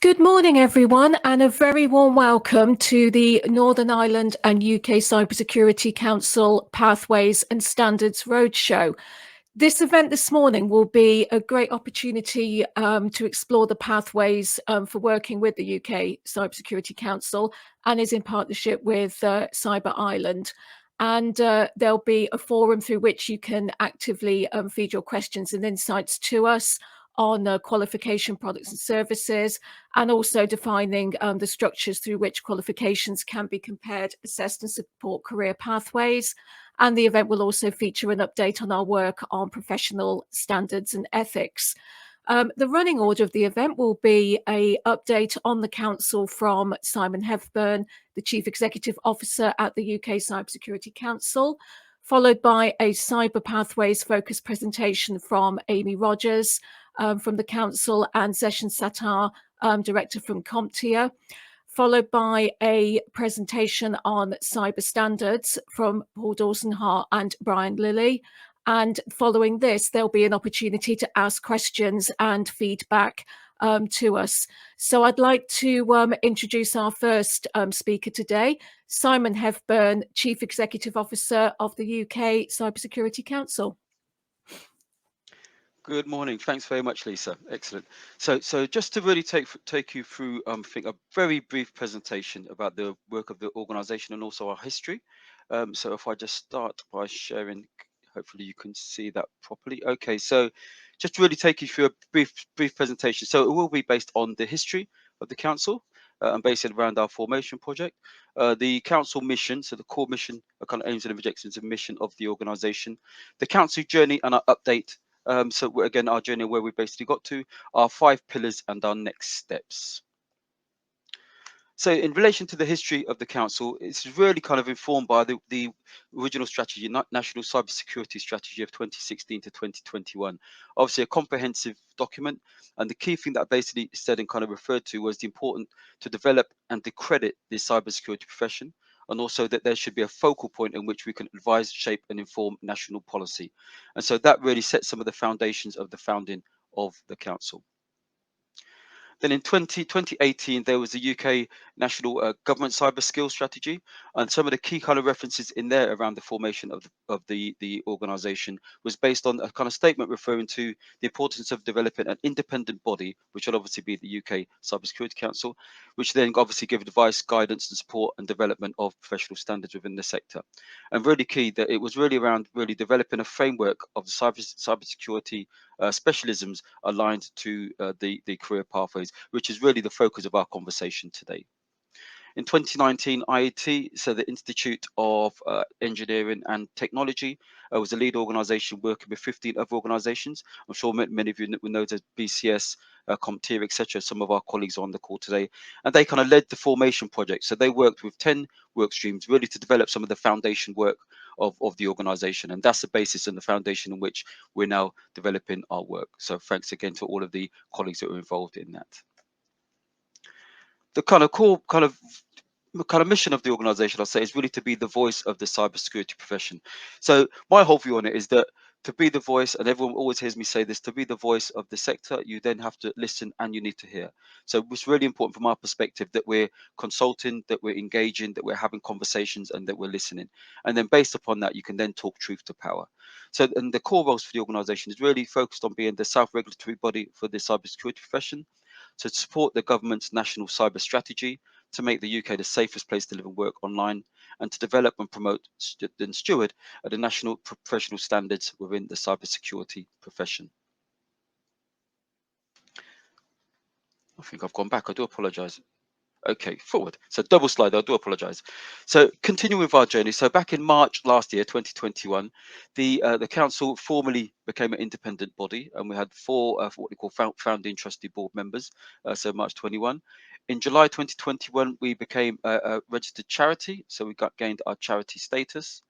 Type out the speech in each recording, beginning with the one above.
Good morning, everyone, and a very warm welcome to the Northern Ireland and UK Cybersecurity Council Pathways and Standards Roadshow. This event this morning will be a great opportunity to explore the pathways for working with the UK Cybersecurity Council and is in partnership with Cyber Ireland. And there'll be a forum through which you can actively feed your questions and insights to us on qualification products and services, and also defining the structures through which qualifications can be compared, assessed, and support career pathways. And the event will also feature an update on our work on professional standards and ethics. The running order of the event will be an update on the council from Simon Hepburn, the Chief Executive Officer at the UK Cybersecurity Council, followed by a Cyber Pathways focused presentation from Amy Rogers from the council and Session Sattar, Director from CompTIA, followed by a presentation on cyber standards from Paul Dawson-Hart and Brian Lilly. And following this, there'll be an opportunity to ask questions and feedback to us. So I'd like to introduce our first speaker today, Simon Hepburn, Chief Executive Officer of the UK Cybersecurity Council. Good morning. Thanks very much, Lisa. Excellent. So just to really take you through, I think a very brief presentation about the work of the organisation and also our history. So if I just start by sharing, hopefully you can see that properly. Okay, so just to really take you through a brief presentation. So it will be based on the history of the council and based around our formation project. The council mission, so the core mission, kind of aims and objectives and mission of the organisation, the council journey and our update. So again, our journey where we basically got to, our 5 pillars and our next steps. So in relation to the history of the council, it's really kind of informed by the original strategy, National Cybersecurity Strategy of 2016 to 2021. Obviously a comprehensive document, and the key thing that basically said and kind of referred to was the important to develop and accredit the cybersecurity profession, and also that there should be a focal point in which we can advise, shape and inform national policy. And so that really set some of the foundations of the founding of the council. Then in 2018, there was the UK National Government Cyber Skills Strategy, and some of the key kind of references in there around the formation of the organisation was based on a kind of statement referring to the importance of developing an independent body, which will obviously be the UK Cybersecurity Council, which then obviously give advice, guidance and support and development of professional standards within the sector. And really key that it was really around really developing a framework of the cybersecurity specialisms aligned to the career pathways, which is really the focus of our conversation today. In 2019, IET, so the Institute of Engineering and Technology, was a lead organisation working with 15 other organisations. I'm sure many of you will know that BCS, CompTIA, etc. Some of our colleagues are on the call today, and they kind of led the formation project. So they worked with 10 work streams really to develop some of the foundation work of the organisation, and that's the basis and the foundation in which we're now developing our work. So thanks again to all of the colleagues that were involved in that. The kind of core kind of mission of the organization, I'll say, is really to be the voice of the cybersecurity profession. So my whole view on it is that to be the voice, and everyone always hears me say this, to be the voice of the sector, you then have to listen and you need to hear. So it's really important from our perspective that we're consulting, that we're engaging, that we're having conversations and that we're listening. And then based upon that, you can then talk truth to power. So, and the core roles for the organization is really focused on being the self-regulatory body for the cybersecurity profession, to support the government's national cyber strategy, to make the UK the safest place to live and work online, and to develop and promote and steward the national professional standards within the cybersecurity profession. I think I've gone back. I do apologise. Okay, forward. So double slide. I do apologise. So continuing with our journey. So back in March last year, 2021, the council formally became an independent body, and we had 4 what we call founding trustee board members. So March 21. In July 2021, we became a registered charity, so we gained our charity status.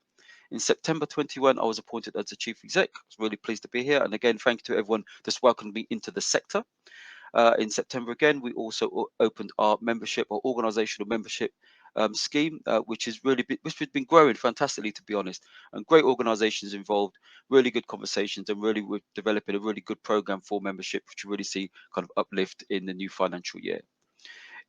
In September 21, I was appointed as the chief exec. I was really pleased to be here, and again, thank you to everyone that's welcomed me into the sector. In September again, we also opened our membership or organizational membership scheme, which has been growing fantastically, to be honest, and great organizations involved, really good conversations, and really we're developing a really good program for membership, which you really see kind of uplift in the new financial year.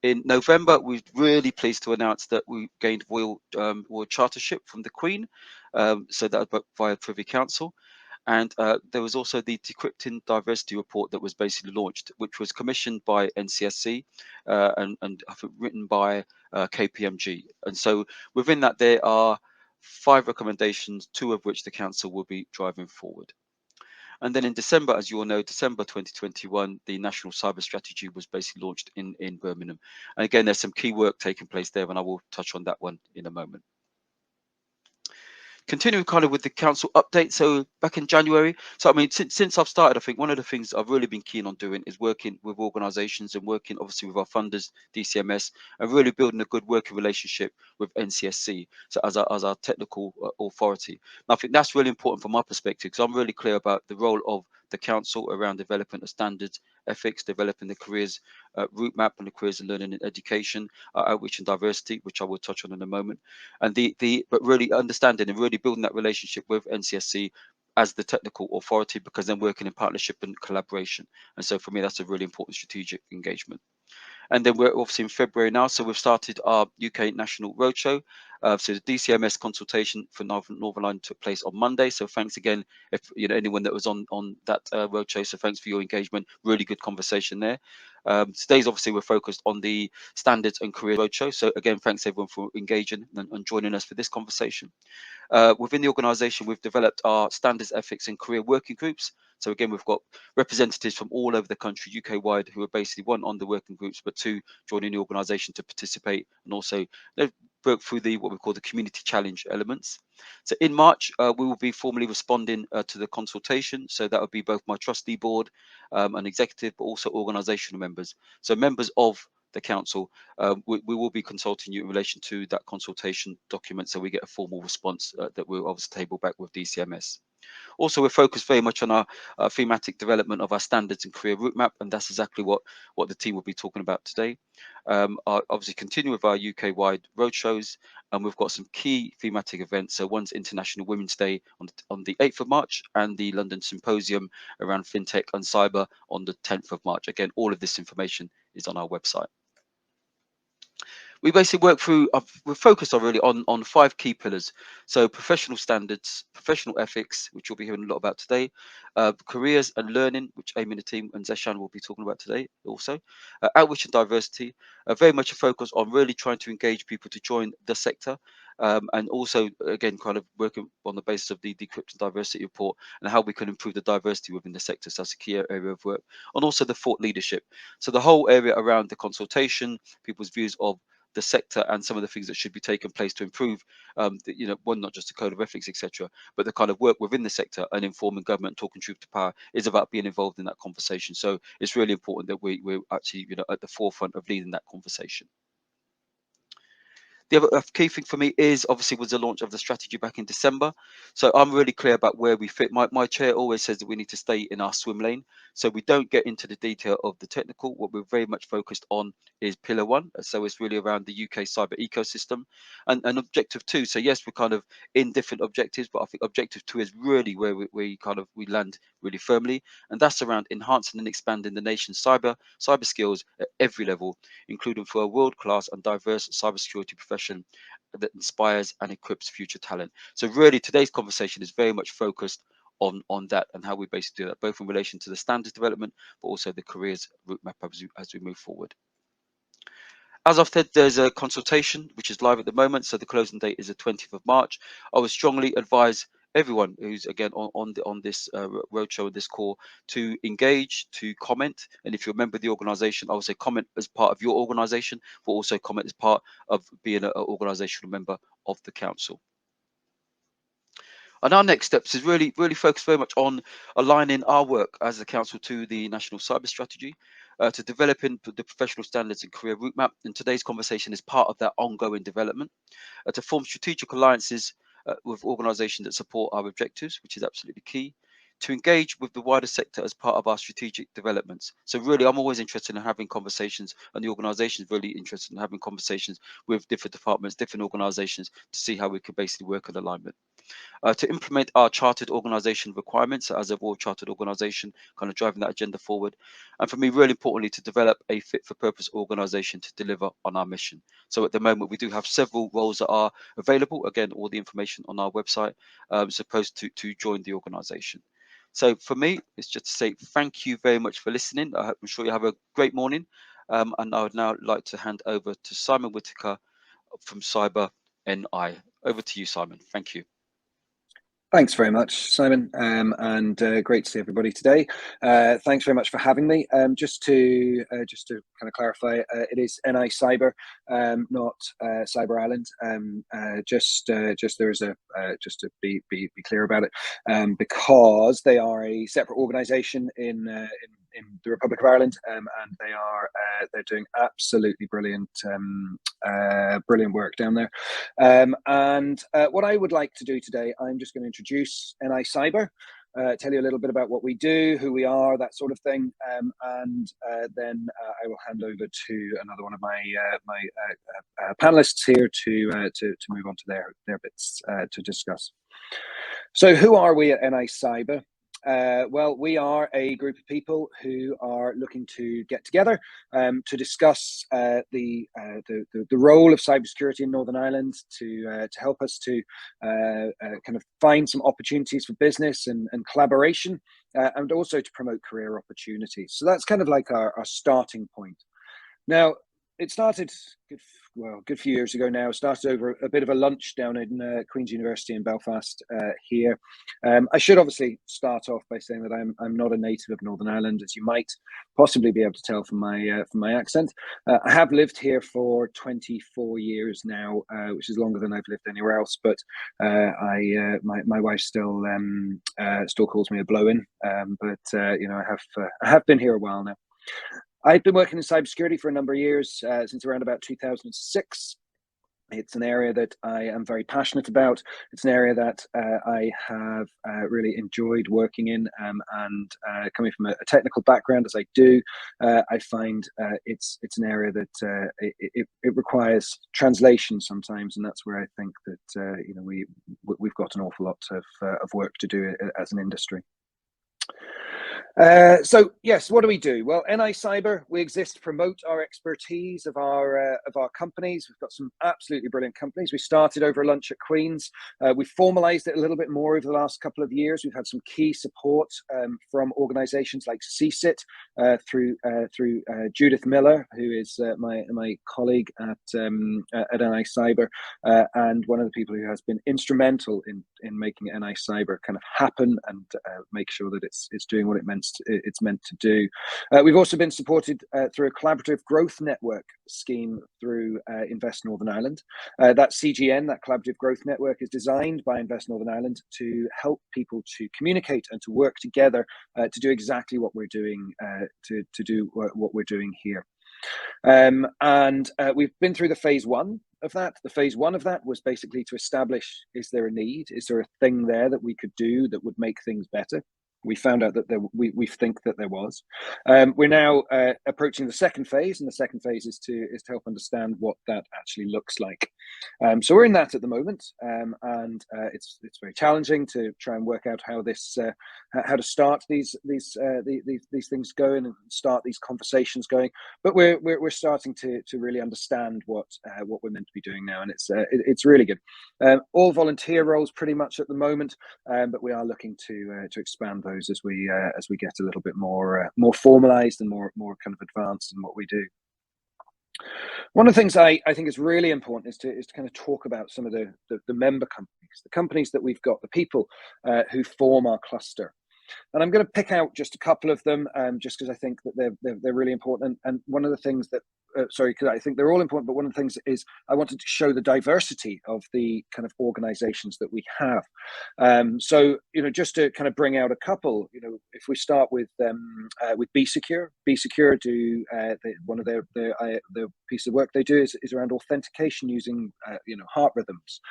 In November, we're really pleased to announce that we gained royal chartership from the Queen, so that via Privy Council. And there was also the Decrypting Diversity report that was basically launched, which was commissioned by NCSC and I think written by KPMG. And so within that, there are 5 recommendations, 2 of which the council will be driving forward. And then in December, as you all know, December 2021, the National Cyber Strategy was basically launched in Birmingham. And again, there's some key work taking place there, and I will touch on that one in a moment. Continuing kind of with the council update, so back in January, so I mean, since I've started, I think one of the things I've really been keen on doing is working with organisations and working obviously with our funders, DCMS, and really building a good working relationship with NCSC, so as our technical authority. And I think that's really important from my perspective, because I'm really clear about the role of the council around developing a standards, ethics, developing the careers route map and the careers in learning and education, outreach and diversity, which I will touch on in a moment, and but really understanding and really building that relationship with NCSC as the technical authority, because then working in partnership and collaboration. And so for me, that's a really important strategic engagement. And then we're obviously in February now, so we've started our UK National Roadshow. So the DCMS consultation for Northern Ireland took place on Monday. So thanks again, if you know anyone that was on that roadshow. So thanks for your engagement. Really good conversation there. Today's obviously we're focused on the standards and career roadshow. So again, thanks everyone for engaging and joining us for this conversation. Within the organisation, we've developed our standards, ethics, and career working groups. So again, we've got representatives from all over the country, UK-wide, who are basically one on the working groups, but 2 joining the organisation to participate and also work through what we call the community challenge elements. So in March, we will be formally responding to the consultation. So that would be both my trustee board and executive, but also organisational members. So members of the council, we will be consulting you in relation to that consultation document, so we get a formal response that we'll obviously table back with DCMS. Also, we're focused very much on our thematic development of our standards and career route map, and that's exactly what the team will be talking about today. Obviously, continue with our UK-wide roadshows, and we've got some key thematic events. So one's International Women's Day on the 8th of March, and the London Symposium around fintech and cyber on the 10th of March. Again, all of this information is on our website. We basically work through, we're focused on really on 5 key pillars. So professional standards, professional ethics, which you'll be hearing a lot about today, careers and learning, which Amy and the team and Zeshan will be talking about today also, outreach and diversity, very much a focus on really trying to engage people to join the sector, and also, again, kind of working on the basis of the Decrypting Diversity report and how we can improve the diversity within the sector. So that's a key area of work. And also the thought leadership. So the whole area around the consultation, people's views of the sector and some of the things that should be taking place to improve, one, not just the code of ethics, etc., but the kind of work within the sector and informing government, talking truth to power is about being involved in that conversation. So it's really important that we're actually, at the forefront of leading that conversation. The other key thing for me is obviously was the launch of the strategy back in December. So I'm really clear about where we fit. My chair always says that we need to stay in our swim lane. So we don't get into the detail of the technical. What we're very much focused on is pillar 1. So it's really around the UK cyber ecosystem and objective 2. So yes, we're kind of in different objectives, but I think objective 2 is really where we land really firmly. And that's around enhancing and expanding the nation's cyber skills at every level, including for a world-class and diverse cybersecurity profession that inspires and equips future talent. So really today's conversation is very much focused on that and how we basically do that, both in relation to the standards development, but also the careers route map as we move forward. As I've said, there's a consultation which is live at the moment. So the closing date is the 20th of March. I would strongly advise everyone who's again on this roadshow and this call to engage, to comment. And if you're a member of the organization, I would say comment as part of your organization, but also comment as part of being an organizational member of the council. And our next steps is really focused very much on aligning our work as a council to the National Cyber Strategy, to developing the professional standards and career route map. And today's conversation is part of that ongoing development, to form strategic alliances with organisations that support our objectives, which is absolutely key, to engage with the wider sector as part of our strategic developments. So really, I'm always interested in having conversations, and the organisation is really interested in having conversations with different departments, different organisations, to see how we can basically work in alignment. to implement our chartered organisation requirements as a Royal Chartered Organisation, kind of driving that agenda forward. And for me, really importantly, to develop a fit for purpose organisation to deliver on our mission. So at the moment, we do have several roles that are available. Again, all the information on our website, supposed to join the organisation. So for me, it's just to say thank you very much for listening. I'm sure you have a great morning. And I would now like to hand over to Simon Whitaker from Cyber NI. Over to you, Simon. Thank you. Thanks very much, Simon, and great to see everybody today. Thanks very much for having me. Just to kind of clarify, it is NI Cyber, not Cyber Island. Just there is a just to be clear about it, because they are a separate organisation in the Republic of Ireland, and they're doing absolutely brilliant work down there. And what I would like to do today, I'm just going to introduce NI Cyber, tell you a little bit about what we do, who we are, that sort of thing, and then I will hand over to another one of my panelists here to move on to their bits to discuss. So, who are we at NI Cyber? Well, we are a group of people who are looking to get together to discuss the role of cybersecurity in Northern Ireland, to help us to kind of find some opportunities for business and collaboration, and also to promote career opportunities. So that's kind of like our starting point. Now, it started a good few years ago now. Started over a bit of a lunch down in Queen's University in Belfast here. I should obviously start off by saying that I'm not a native of Northern Ireland, as you might possibly be able to tell from my accent. I have lived here for 24 years now, which is longer than I've lived anywhere else. But my wife still calls me a blow-in. But you know, I have been here a while now. I've been working in cybersecurity for a number of years, since around about 2006. It's an area that I am very passionate about. It's an area that I have really enjoyed working in, and coming from a technical background as I do, I find it's an area that it requires translation sometimes, and that's where I think that you know, we've got an awful lot of work to do as an industry. So yes, what do we do? Well, NI Cyber, we exist to promote our expertise of our companies. We've got some absolutely brilliant companies. We started over lunch at Queen's. We've formalized it a little bit more over the last couple of years. We've had some key support from organizations like CSIT, through Judith Miller, who is my colleague at NI Cyber, and one of the people who has been instrumental in making NI Cyber kind of happen and make sure that it's doing what it's meant to do. We've also been supported through a collaborative growth network scheme through Invest Northern Ireland. That CGN, that collaborative growth network, is designed by Invest Northern Ireland to help people to communicate and to work together to do exactly what we're doing, to do what we're doing here. And we've been through the phase one of that. The phase one of that was basically to establish, is there a need? Is there a thing there that we could do that would make things better? We found out that we think that there was. We're now approaching the second phase, and the second phase is to help understand what that actually looks like. So we're in that at the moment, and it's very challenging to try and work out how to start these things going and start these conversations going. But we're starting to really understand what we're meant to be doing now, and it's really good. All volunteer roles pretty much at the moment, but we are looking to expand those as we get a little bit more formalized and more kind of advanced in what we do. One of the things I think is really important is to kind of talk about some of the member companies, the companies that we've got, the people who form our cluster. And I'm going to pick out just a couple of them, just because I think that they're really important. And one of the things that because I think they're all important, but one of the things is I wanted to show the diversity of the kind of organizations that we have. So, you know, just to kind of bring out a couple, you know, if we start with B Secure do one of the piece of work they do is around authentication using you know, heart rhythms,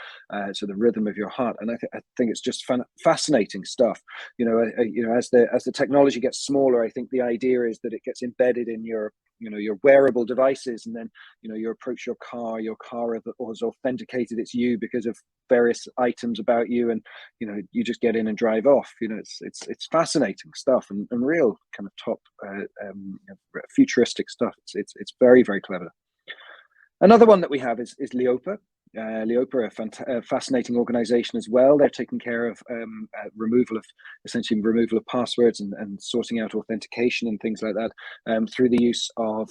so the rhythm of your heart, and I think it's just fascinating stuff. You know, as the technology gets smaller, I think the idea is that it gets embedded in your your wearable devices, and then you approach your car has authenticated it's you because of various items about you, and you just get in and drive off. It's fascinating stuff, and real kind of top futuristic stuff. It's very, very clever. Another one that we have is Leopa. Leopa are a fascinating organization as well. They're taking care of removal of passwords and sorting out authentication and things like that through the use of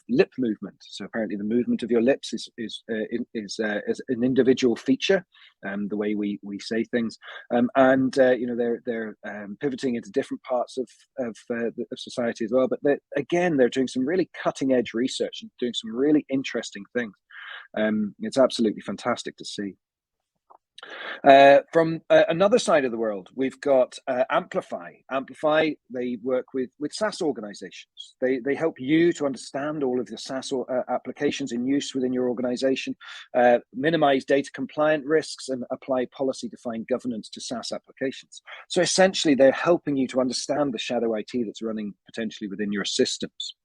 lip movement. So apparently the movement of your lips is an individual feature, the way we say things, and they're pivoting into different parts of society as well. But they're doing some really cutting edge research and doing some really interesting things. It's absolutely fantastic to see. From another side of the world, we've got Amplify. Amplify, they work with SaaS organizations. They help you to understand all of the SaaS applications in use within your organization, minimize data compliant risks, and apply policy-defined governance to SaaS applications. So essentially, they're helping you to understand the shadow IT that's running potentially within your systems.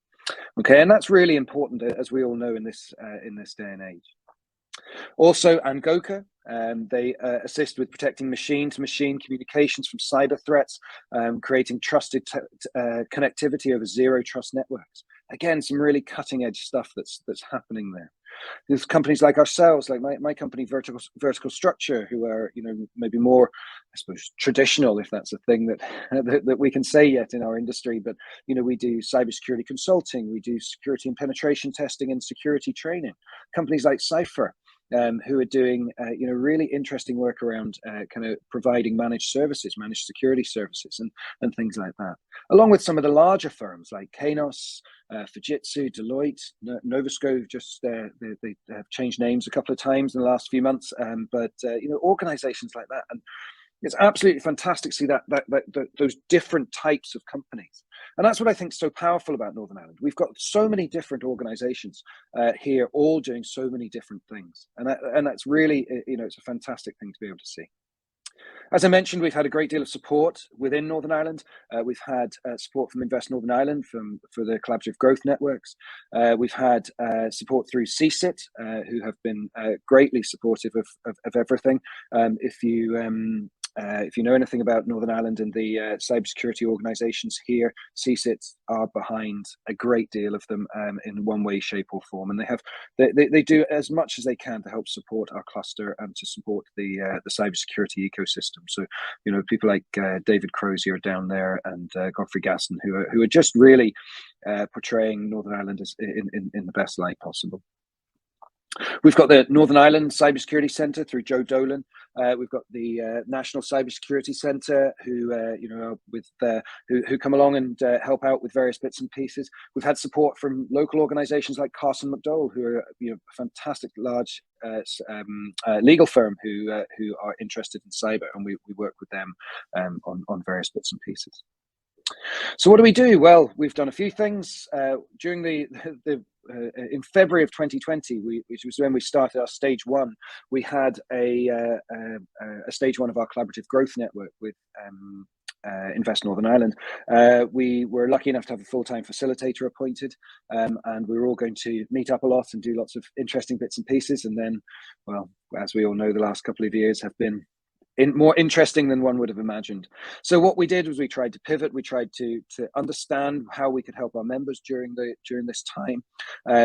Okay, and that's really important, as we all know in this day and age. Also, Angoka, they assist with protecting machine-to-machine communications from cyber threats, creating trusted connectivity over zero trust networks. Again, some really cutting-edge stuff that's happening there. There's companies like ourselves, like my company, Vertical Structure, who are maybe more, I suppose, traditional, if that's a thing that we can say yet in our industry. But we do cybersecurity consulting, we do security and penetration testing and security training. Companies like Cypher, who are doing really interesting work around kind of providing managed security services and things like that, along with some of the larger firms like Kainos, Fujitsu, Deloitte, Novasco. Just they have changed names a couple of times in the last few months, but organizations like that. And it's absolutely fantastic to see that those different types of companies. And that's what I think is so powerful about Northern Ireland. We've got so many different organizations here, all doing so many different things. And that's really, it's a fantastic thing to be able to see. As I mentioned, we've had a great deal of support within Northern Ireland. We've had support from Invest Northern Ireland for the collaborative growth networks. We've had support through CSIT, who have been greatly supportive of everything. If you know anything about Northern Ireland and the cybersecurity organisations here, CSITs are behind a great deal of them in one way, shape, or form, and they do as much as they can to help support our cluster and to support the cybersecurity ecosystem. So, people like David Crozier down there and Godfrey Gaston, who are just really portraying Northern Ireland as in the best light possible. We've got the Northern Ireland Cybersecurity Centre through Joe Dolan. We've got the National Cybersecurity Centre, who come along and help out with various bits and pieces. We've had support from local organisations like Carson McDowell, who are a fantastic large legal firm who are interested in cyber, and we work with them on various bits and pieces. So what do we do? Well, we've done a few things during in February of 2020, which was when we started our stage one. We had a stage one of our collaborative growth network with Invest Northern Ireland. We were lucky enough to have a full-time facilitator appointed, and we were all going to meet up a lot and do lots of interesting bits and pieces. And then, well, as we all know, the last couple of years have been more interesting than one would have imagined. So what we did was we tried to pivot. We tried to understand how we could help our members during this time.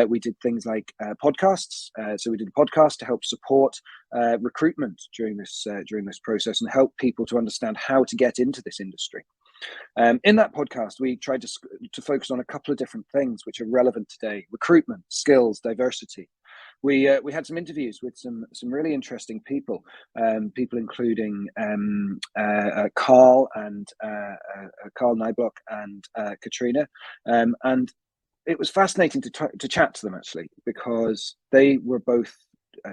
We did things like podcasts. So we did a podcast to help support recruitment during this process and help people to understand how to get into this industry. In that podcast, we tried to focus on a couple of different things which are relevant today: recruitment, skills, diversity. We had some interviews with some really interesting people, including Carl Nyblock and Katrina, and it was fascinating to chat to them, actually, because they were both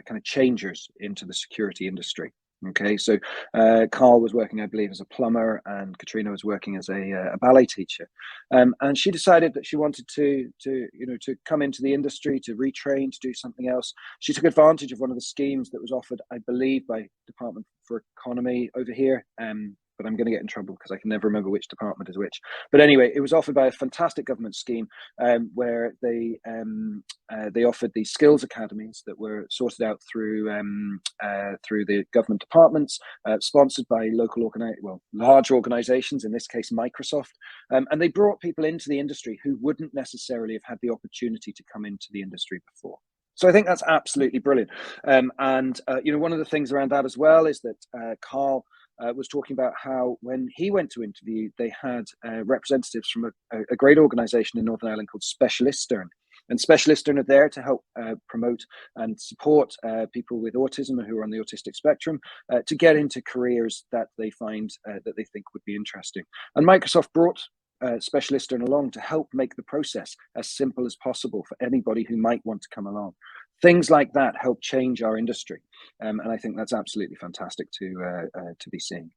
kind of changers into the security industry. Okay, so Carl was working, I believe, as a plumber, and Katrina was working as a ballet teacher, and she decided that she wanted to come into the industry, to retrain, to do something else. She took advantage of one of the schemes that was offered, I believe, by Department for Economy over here, but I'm going to get in trouble because I can never remember which department is which. But anyway, it was offered by a fantastic government scheme where they offered these skills academies that were sorted out through the government departments, sponsored by large organizations, in this case Microsoft, and they brought people into the industry who wouldn't necessarily have had the opportunity to come into the industry before. So I think that's absolutely brilliant. One of the things around that as well is that Carl was talking about how when he went to interview, they had representatives from a great organization in Northern Ireland called Specialistern. And Specialistern are there to help promote and support people with autism who are on the autistic spectrum to get into careers that they find that they think would be interesting. And Microsoft brought Specialistern along to help make the process as simple as possible for anybody who might want to come along. Things like that help change our industry, and I think that's absolutely fantastic to be seeing.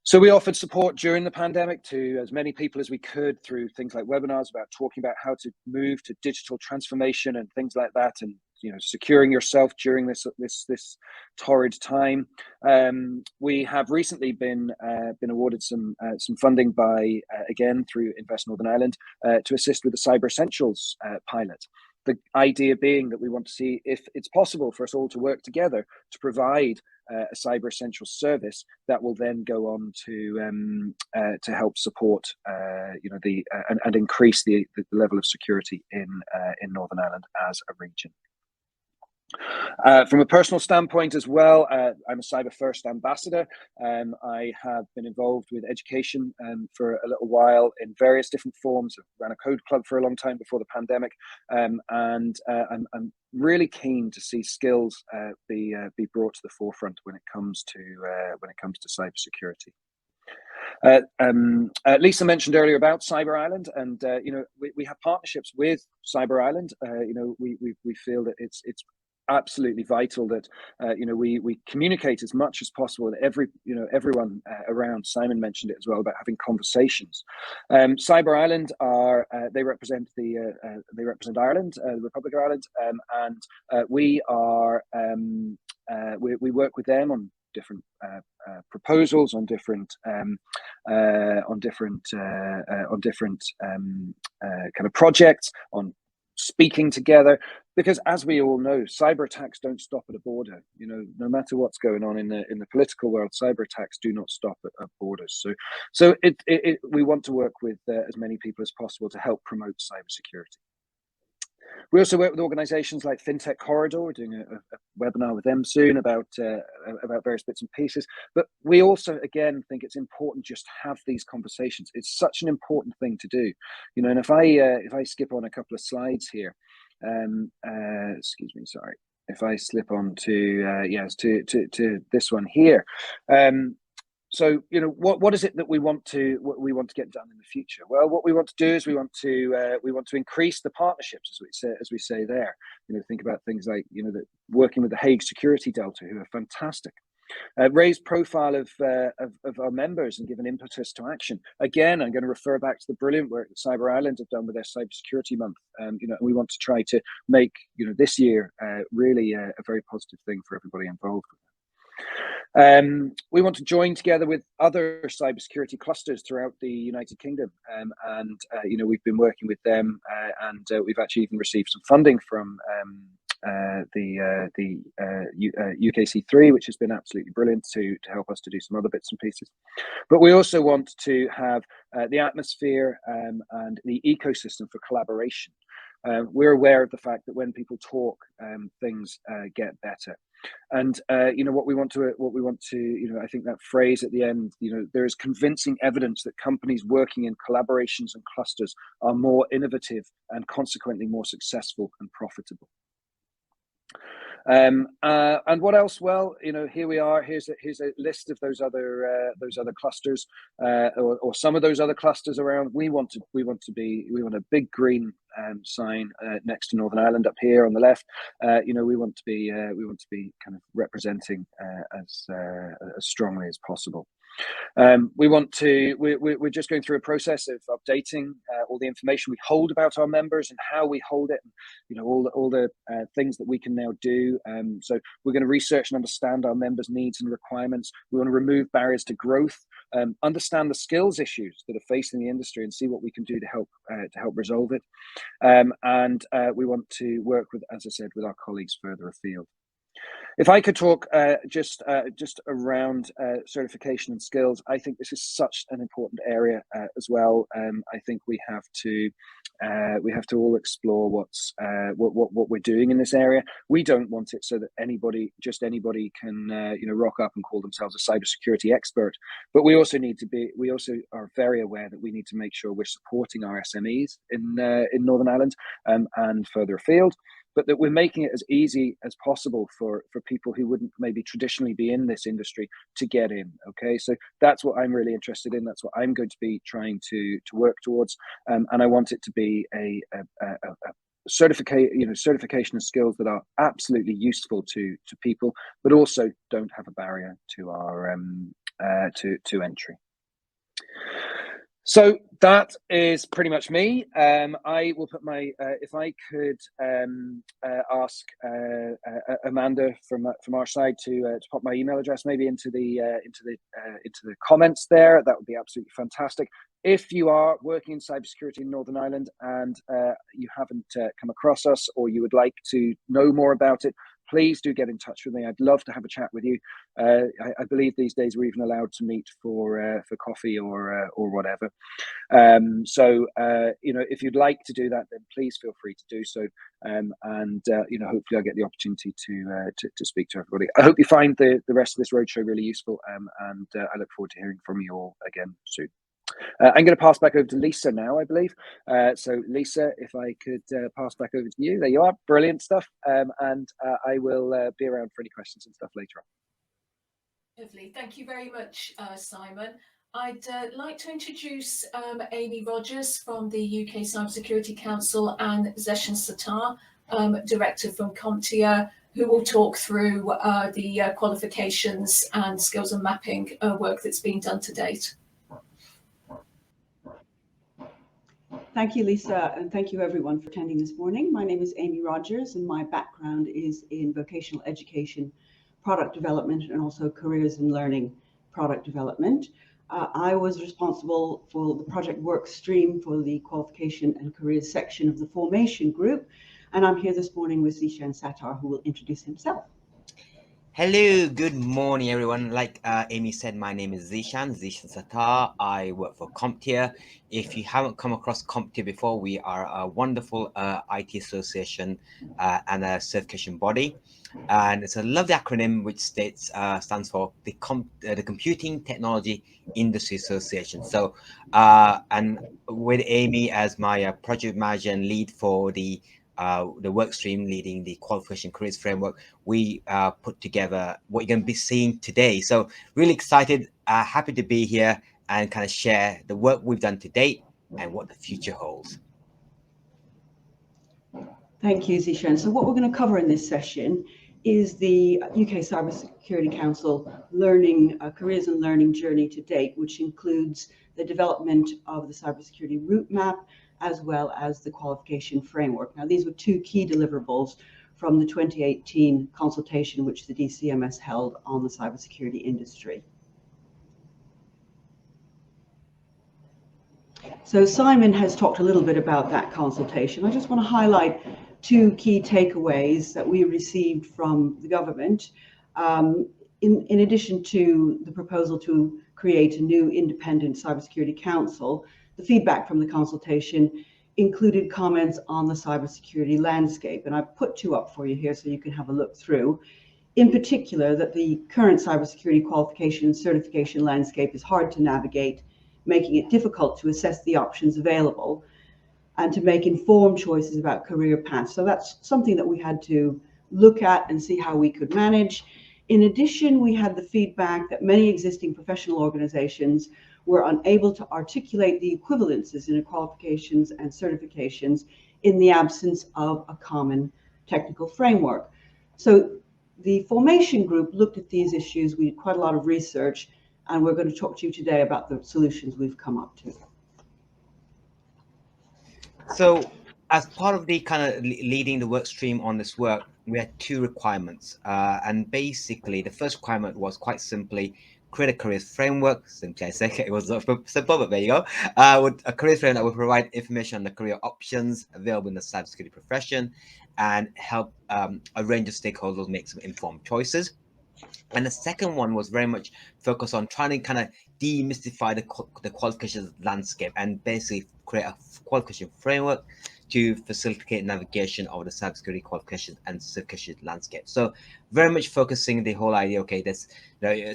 So we offered support during the pandemic to as many people as we could through things like webinars about talking about how to move to digital transformation and things like that, and securing yourself during this torrid time. We have recently been awarded some funding by again through Invest Northern Ireland to assist with the Cyber Essentials pilot. The idea being that we want to see if it's possible for us all to work together to provide a cyber essentials service that will then go on to help support and increase the level of security in Northern Ireland as a region. From a personal standpoint as well, I'm a Cyber First ambassador. I have been involved with education for a little while in various different forms. I ran a code club for a long time before the pandemic, and I'm really keen to see skills be brought to the forefront when it comes to cybersecurity. Lisa mentioned earlier about Cyber Ireland, and we have partnerships with Cyber Ireland. We feel that it's absolutely vital that we communicate as much as possible with everyone around. Simon mentioned it as well about having conversations. Cyber Ireland they represent Ireland, the Republic of Ireland, and we work with them on different proposals, on different kind of projects, on speaking together, because as we all know, cyber attacks don't stop at a border. No matter what's going on in the political world, cyber attacks do not stop at borders. So we want to work with as many people as possible to help promote cybersecurity. We also work with organizations like FinTech Corridor. We're doing a webinar with them soon about various bits and pieces. But we also, again, think it's important just to have these conversations. It's such an important thing to do. And if I skip on a couple of slides here, excuse me, sorry. If I slip on to this one here. So what is it that we want to get done in the future? Well, what we want to do is we want to increase the partnerships, as we say there. Think about things like working with the Hague Security Delta, who are fantastic. Raise profile of our members and give an impetus to action. Again, I'm going to refer back to the brilliant work that Cyber Ireland have done with their Cybersecurity Month. And we want to try to make this year really a very positive thing for everybody involved. We want to join together with other cybersecurity clusters throughout the United Kingdom, and we've been working with them, and we've actually even received some funding from the UKC3, which has been absolutely brilliant to help us to do some other bits and pieces. But we also want to have the atmosphere and the ecosystem for collaboration. We're aware of the fact that when people talk, things get better. And what we want to I think that phrase at the end, there is convincing evidence that companies working in collaborations and clusters are more innovative and consequently more successful and profitable. And what else? Well, here we are. Here's a list of those other clusters, or some of those other clusters around. We want a big green sign next to Northern Ireland up here on the left. We want to be kind of representing as strongly as possible. We're just going through a process of updating all the information we hold about our members and how we hold it, and, you know, all the things that we can now do. So we're going to research and understand our members' needs and requirements. We want to remove barriers to growth, understand the skills issues that are facing the industry, and see what we can do to help resolve it. And we want to work with, as I said, with our colleagues further afield. If I could talk just around certification and skills, I think this is such an important area as well. I think we have to all explore what we're doing in this area. We don't want it so that anybody can rock up and call themselves a cybersecurity expert. But we also are very aware that we need to make sure we're supporting our SMEs in Northern Ireland and further afield, but that we're making it as easy as possible for people who wouldn't maybe traditionally be in this industry to get in. Okay, so that's what I'm really interested in. That's what I'm going to be trying to work towards, and I want it to be a certification of skills that are absolutely useful to people, but also don't have a barrier to our to entry. So that is pretty much me. I will put my, if I could ask Amanda from our side to pop my email address maybe into the comments there, that would be absolutely fantastic. If you are working in cybersecurity in Northern Ireland and you haven't come across us, or you would like to know more about it, please do get in touch with me. I'd love to have a chat with you. I believe these days we're even allowed to meet for coffee or whatever. So if you'd like to do that, then please feel free to do so. And hopefully I'll get the opportunity to speak to everybody. I hope you find the rest of this roadshow really useful, and I look forward to hearing from you all again soon. I'm going to pass back over to Lisa now, I believe. So Lisa, if I could pass back over to you. There you are. Brilliant stuff. And I will be around for any questions and stuff later on. Lovely. Thank you very much, Simon. I'd like to introduce Amy Rogers from the UK Cybersecurity Council and Zeshan Sattar, Director from CompTIA, who will talk through the qualifications and skills and mapping work that's been done to date. Thank you, Lisa, and thank you everyone for attending this morning. My name is Amy Rogers, and my background is in vocational education, product development, and also careers and learning product development. I was responsible for the project work stream for the qualification and careers section of the formation group, and I'm here this morning with Zeshan Sattar, who will introduce himself. Hello, good morning, everyone. Like Amy said, my name is Zeshan Sattar. I work for CompTIA. If you haven't come across CompTIA before, we are a wonderful IT association and a certification body. And it's a lovely acronym which stands for the Computing Technology Industry Association. So, and with Amy as my project manager and lead for the work stream leading the qualification careers framework, we put together what you're going to be seeing today. So really excited, happy to be here and kind of share the work we've done to date and what the future holds. Thank you, Zeshan. So what we're going to cover in this session is the UK Cybersecurity Council learning careers and learning journey to date, which includes the development of the cybersecurity route map, as well as the qualification framework. Now, these were two key deliverables from the 2018 consultation which the DCMS held on the cybersecurity industry. So Simon has talked a little bit about that consultation. I just want to highlight two key takeaways that we received from the government. In addition to the proposal to create a new independent cybersecurity council, the feedback from the consultation included comments on the cybersecurity landscape. And I've put two up for you here so you can have a look through. In particular, that the current cybersecurity qualification and certification landscape is hard to navigate, making it difficult to assess the options available and to make informed choices about career paths. So that's something that we had to look at and see how we could manage. In addition, we had the feedback that many existing professional organizations were unable to articulate the equivalences in qualifications and certifications in the absence of a common technical framework. So the formation group looked at these issues. We did quite a lot of research And we're going to talk to you today about the solutions we've come up to. So, as part of the kind of leading the work stream on this work, we had two requirements. And basically, the first requirement was quite simply create a careers framework. Simply, I say it was simple, but there you go. With a careers framework that will provide information on the career options available in the cybersecurity profession and help a range of stakeholders make some informed choices. And the second one was very much focused on trying to kind of demystify the qualifications landscape and basically create a qualification framework to facilitate navigation of the cybersecurity qualifications and certification landscape. So very much focusing the whole idea, okay, there's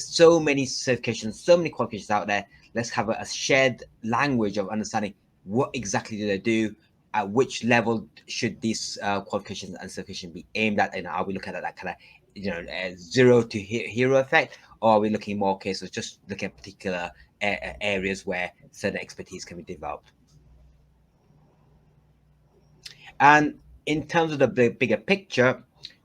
so many certifications, so many qualifications out there. Let's have a shared language of understanding what exactly do they do, at which level should these qualifications and certifications be aimed at, and are we looking at that kind of zero to hero effect, or are we looking more cases just looking at particular areas where certain expertise can be developed? And in terms of the bigger picture,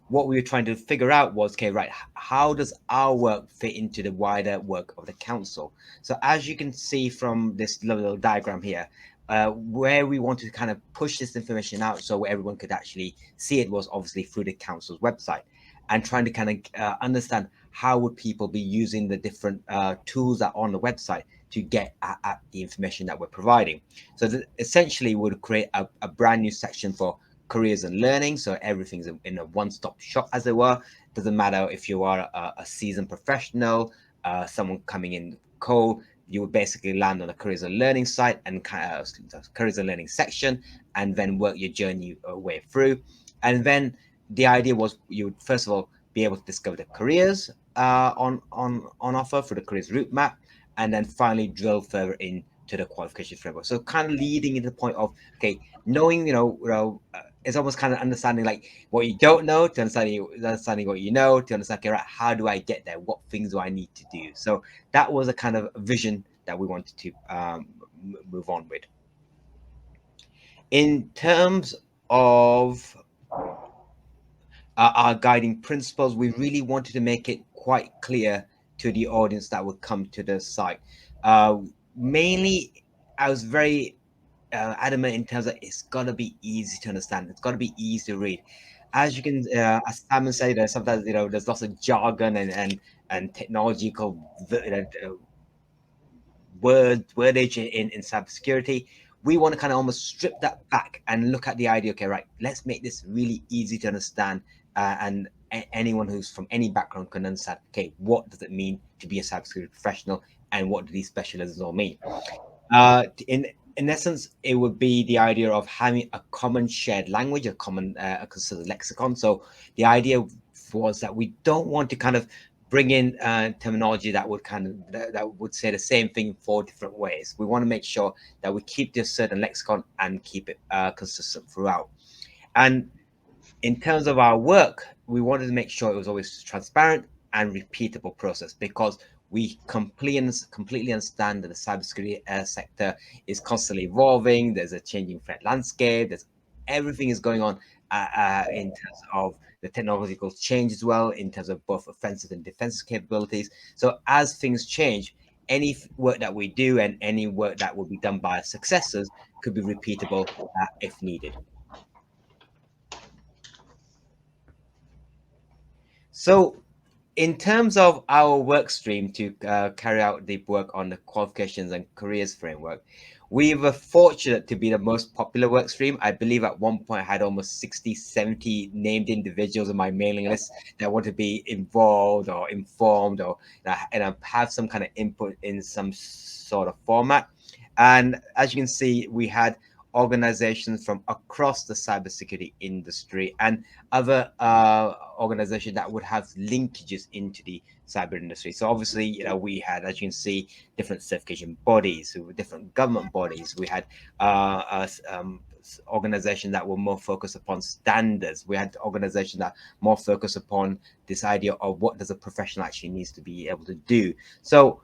what we were trying to figure out was, okay, right, how does our work fit into the wider work of the council? So as you can see from this little diagram here, where we wanted to kind of push this information out so everyone could actually see it was obviously through the council's website, and trying to kind of understand how would people be using the different tools that are on the website to get at the information that we're providing. So essentially we would create a brand new section for careers and learning, so everything's in a one-stop shop, as it were. Doesn't matter if you are a seasoned professional, someone coming in cold, you would basically land on a careers and learning site and careers and learning section, and then work your journey way through. And then the idea was you would first of all be able to discover the careers on offer for the careers route map, and then finally drill further into the qualification framework. So kind of leading into the point of, okay, knowing, it's almost kind of understanding like what you don't know to understanding what you know to understand, okay, right, how do I get there? What things do I need to do? So that was a kind of vision that we wanted to move on with. In terms of our guiding principles, we really wanted to make it quite clear to the audience that would come to the site. Mainly, I was very adamant in terms of it's got to be easy to understand. It's got to be easy to read. As you can, as Simon said, sometimes there's lots of jargon and technological wordage in cybersecurity. We want to kind of almost strip that back and look at the idea. Okay, right, let's make this really easy to understand, and anyone who's from any background can understand. Okay, what does it mean to be a cybersecurity professional, and what do these specialisms all mean? In essence, it would be the idea of having a common shared language, a common considered lexicon. So the idea was that we don't want to kind of bring in terminology that would that would say the same thing in 4 different ways. We want to make sure that we keep this certain lexicon and keep it consistent throughout. And in terms of our work, we wanted to make sure it was always transparent and repeatable process, because we completely understand that the cybersecurity sector is constantly evolving. There's a changing threat landscape. Everything is going on in terms of the technological change as well, in terms of both offensive and defensive capabilities. So as things change, any work that we do and any work that will be done by our successors could be repeatable if needed. So in terms of our work stream to carry out the work on the qualifications and careers framework, we were fortunate to be the most popular work stream. I believe at one point I had almost 60, 70 named individuals on my mailing list that want to be involved or informed or have some kind of input in some sort of format. And as you can see, we had organizations from across the cybersecurity industry and other organizations that would have linkages into the cyber industry. So obviously, we had, as you can see, different certification bodies, different government bodies. We had organizations that were more focused upon standards. We had organizations that more focused upon this idea of what does a professional actually needs to be able to do. So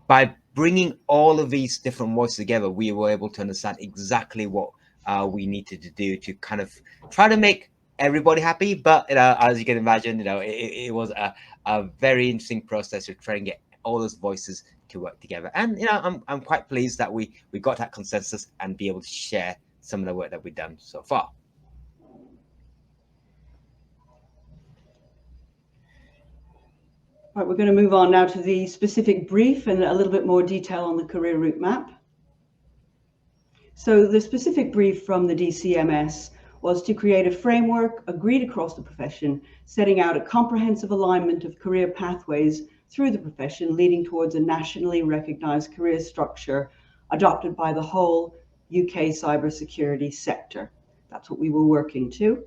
by bringing all of these different voices together, we were able to understand exactly what we needed to do to kind of try to make everybody happy. But as you can imagine, it was a very interesting process to try and get all those voices to work together. And I'm quite pleased that we got that consensus and be able to share some of the work that we've done so far. Right, we're going to move on now to the specific brief and a little bit more detail on the career route map. So the specific brief from the DCMS was to create a framework agreed across the profession, setting out a comprehensive alignment of career pathways through the profession, leading towards a nationally recognized career structure adopted by the whole UK cybersecurity sector. That's what we were working to.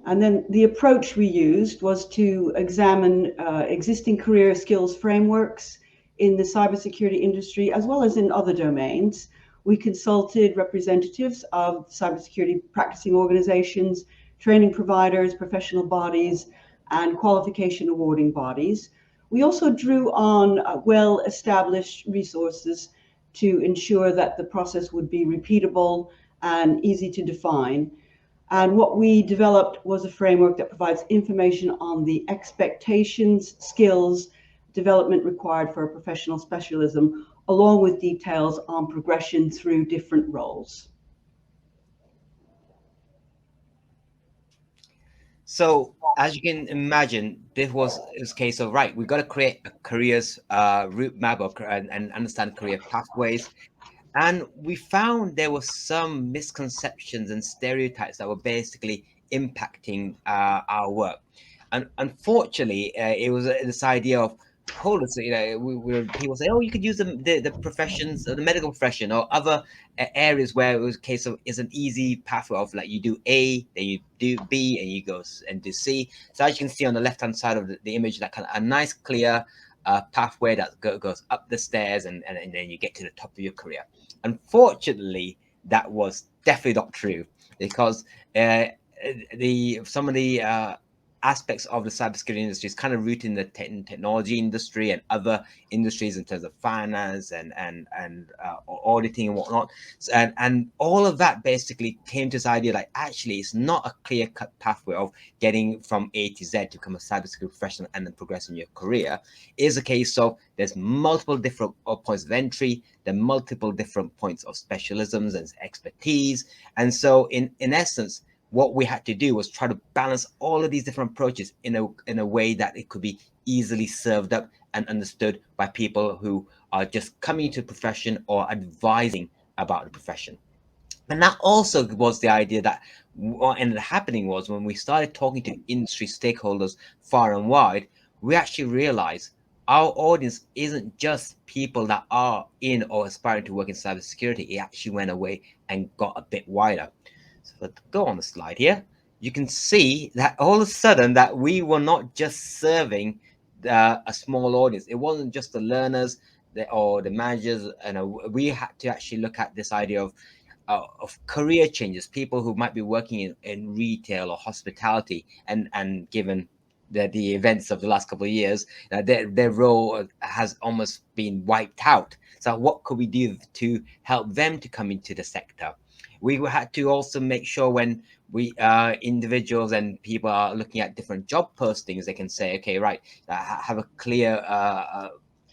And then the approach we used was to examine existing career skills frameworks in the cybersecurity industry, as well as in other domains. We consulted representatives of cybersecurity practicing organizations, training providers, professional bodies, and qualification awarding bodies. We also drew on well-established resources to ensure that the process would be repeatable and easy to define. And what we developed was a framework that provides information on the expectations, skills, development required for a professional specialism, along with details on progression through different roles. So as you can imagine, this was a case of, right, we've got to create a careers route map and understand career pathways. And we found there were some misconceptions and stereotypes that were basically impacting our work. And unfortunately, it was this idea of, hold on, so, people say, oh, you could use the professions, the medical profession, or other areas where it was a case of is an easy pathway of like you do A, then you do B, and you go and do C. So as you can see on the left hand side of the image, that kind of a nice clear pathway that goes up the stairs, and then you get to the top of your career. Unfortunately, that was definitely not true, because some of the aspects of the cybersecurity industry is kind of rooted in the technology industry and other industries in terms of finance and auditing and whatnot. So, and all of that basically came to this idea like actually it's not a clear-cut pathway of getting from A to Z to become a cybersecurity professional and then progress in your career. It is a case of there's multiple different points of entry, there are multiple different points of specialisms and expertise. And so in essence, what we had to do was try to balance all of these different approaches in a way that it could be easily served up and understood by people who are just coming into the profession or advising about the profession. And that also was the idea that what ended up happening was when we started talking to industry stakeholders far and wide, we actually realized our audience isn't just people that are in or aspiring to work in cybersecurity. It actually went away and got a bit wider. So let's go on the slide here. You can see that all of a sudden that we were not just serving a small audience. It wasn't just the learners or the managers. We had to actually look at this idea of career changes, people who might be working in retail or hospitality, and given the events of the last couple of years, their role has almost been wiped out. So what could we do to help them to come into the sector? We had to also make sure when we individuals and people are looking at different job postings, they can say, okay, right, have a clear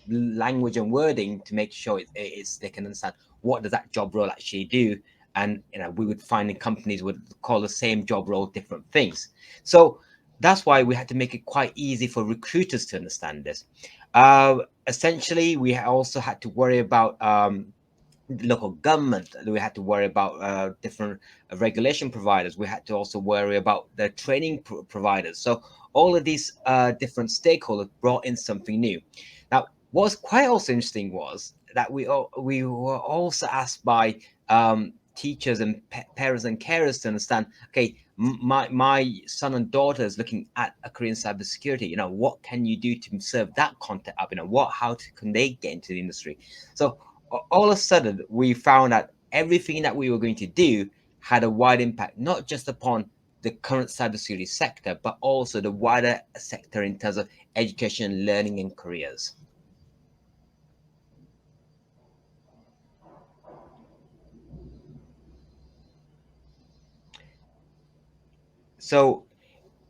language and wording to make sure they can understand what does that job role actually do. And we would find companies would call the same job role different things. So that's why we had to make it quite easy for recruiters to understand this. Essentially, we also had to worry about local government. We had to worry about different regulation providers. We had to also worry about the training providers. So all of these different stakeholders brought in something new. Now, what's quite also interesting was that we were also asked by teachers and parents and carers to understand, okay, my son and daughter is looking at a career in cybersecurity. What can you do to serve that content up? Can they get into the industry? So all of a sudden, we found that everything that we were going to do had a wide impact, not just upon the current cybersecurity sector, but also the wider sector in terms of education, learning, and careers. So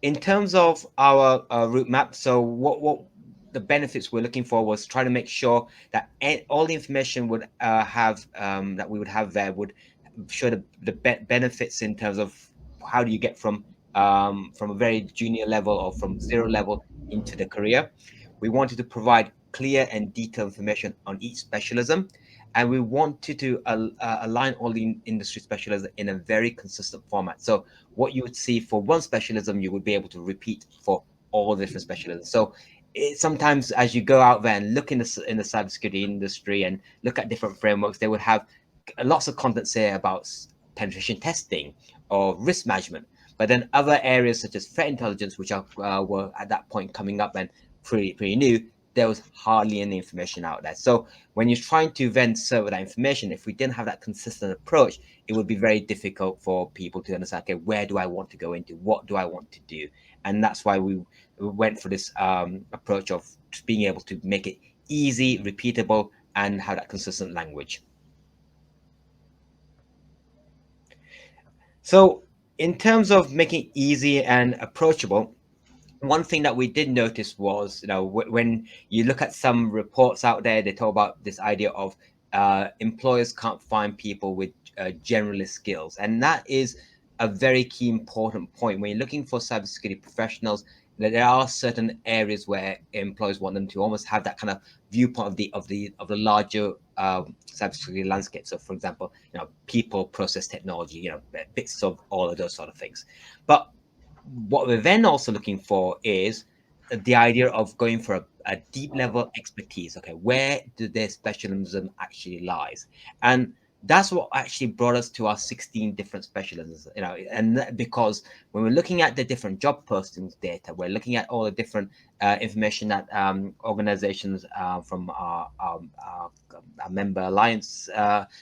in terms of our route map, so what the benefits we're looking for was trying to make sure that all the information would have that we would have there would show the benefits in terms of how do you get from a very junior level or from zero level into the career. We wanted to provide clear and detailed information on each specialism, and we wanted to align all the industry specialisms in a very consistent format. So what you would see for one specialism, you would be able to repeat for all the different specialisms. So sometimes as you go out there and look in the cybersecurity industry and look at different frameworks, they would have lots of content say about penetration testing or risk management. But then other areas such as threat intelligence, which were at that point coming up and pretty new, there was hardly any information out there. So when you're trying to then serve that information, if we didn't have that consistent approach, it would be very difficult for people to understand, okay, where do I want to go into? What do I want to do? And that's why we went for this approach of being able to make it easy, repeatable, and have that consistent language. So in terms of making it easy and approachable, one thing that we did notice was, when you look at some reports out there, they talk about this idea of employers can't find people with generalist skills, and that is a very key important point when you're looking for cybersecurity professionals. That there are certain areas where employers want them to almost have that kind of viewpoint of the larger cybersecurity landscape. So, for example, people, process, technology, bits of all of those sort of things. But what we're then also looking for is the idea of going for a deep level expertise. Okay, where do their specialism actually lies? And that's what actually brought us to our 16 different specialisms, and because when we're looking at the different job postings data, we're looking at all the different information that organizations from our member alliance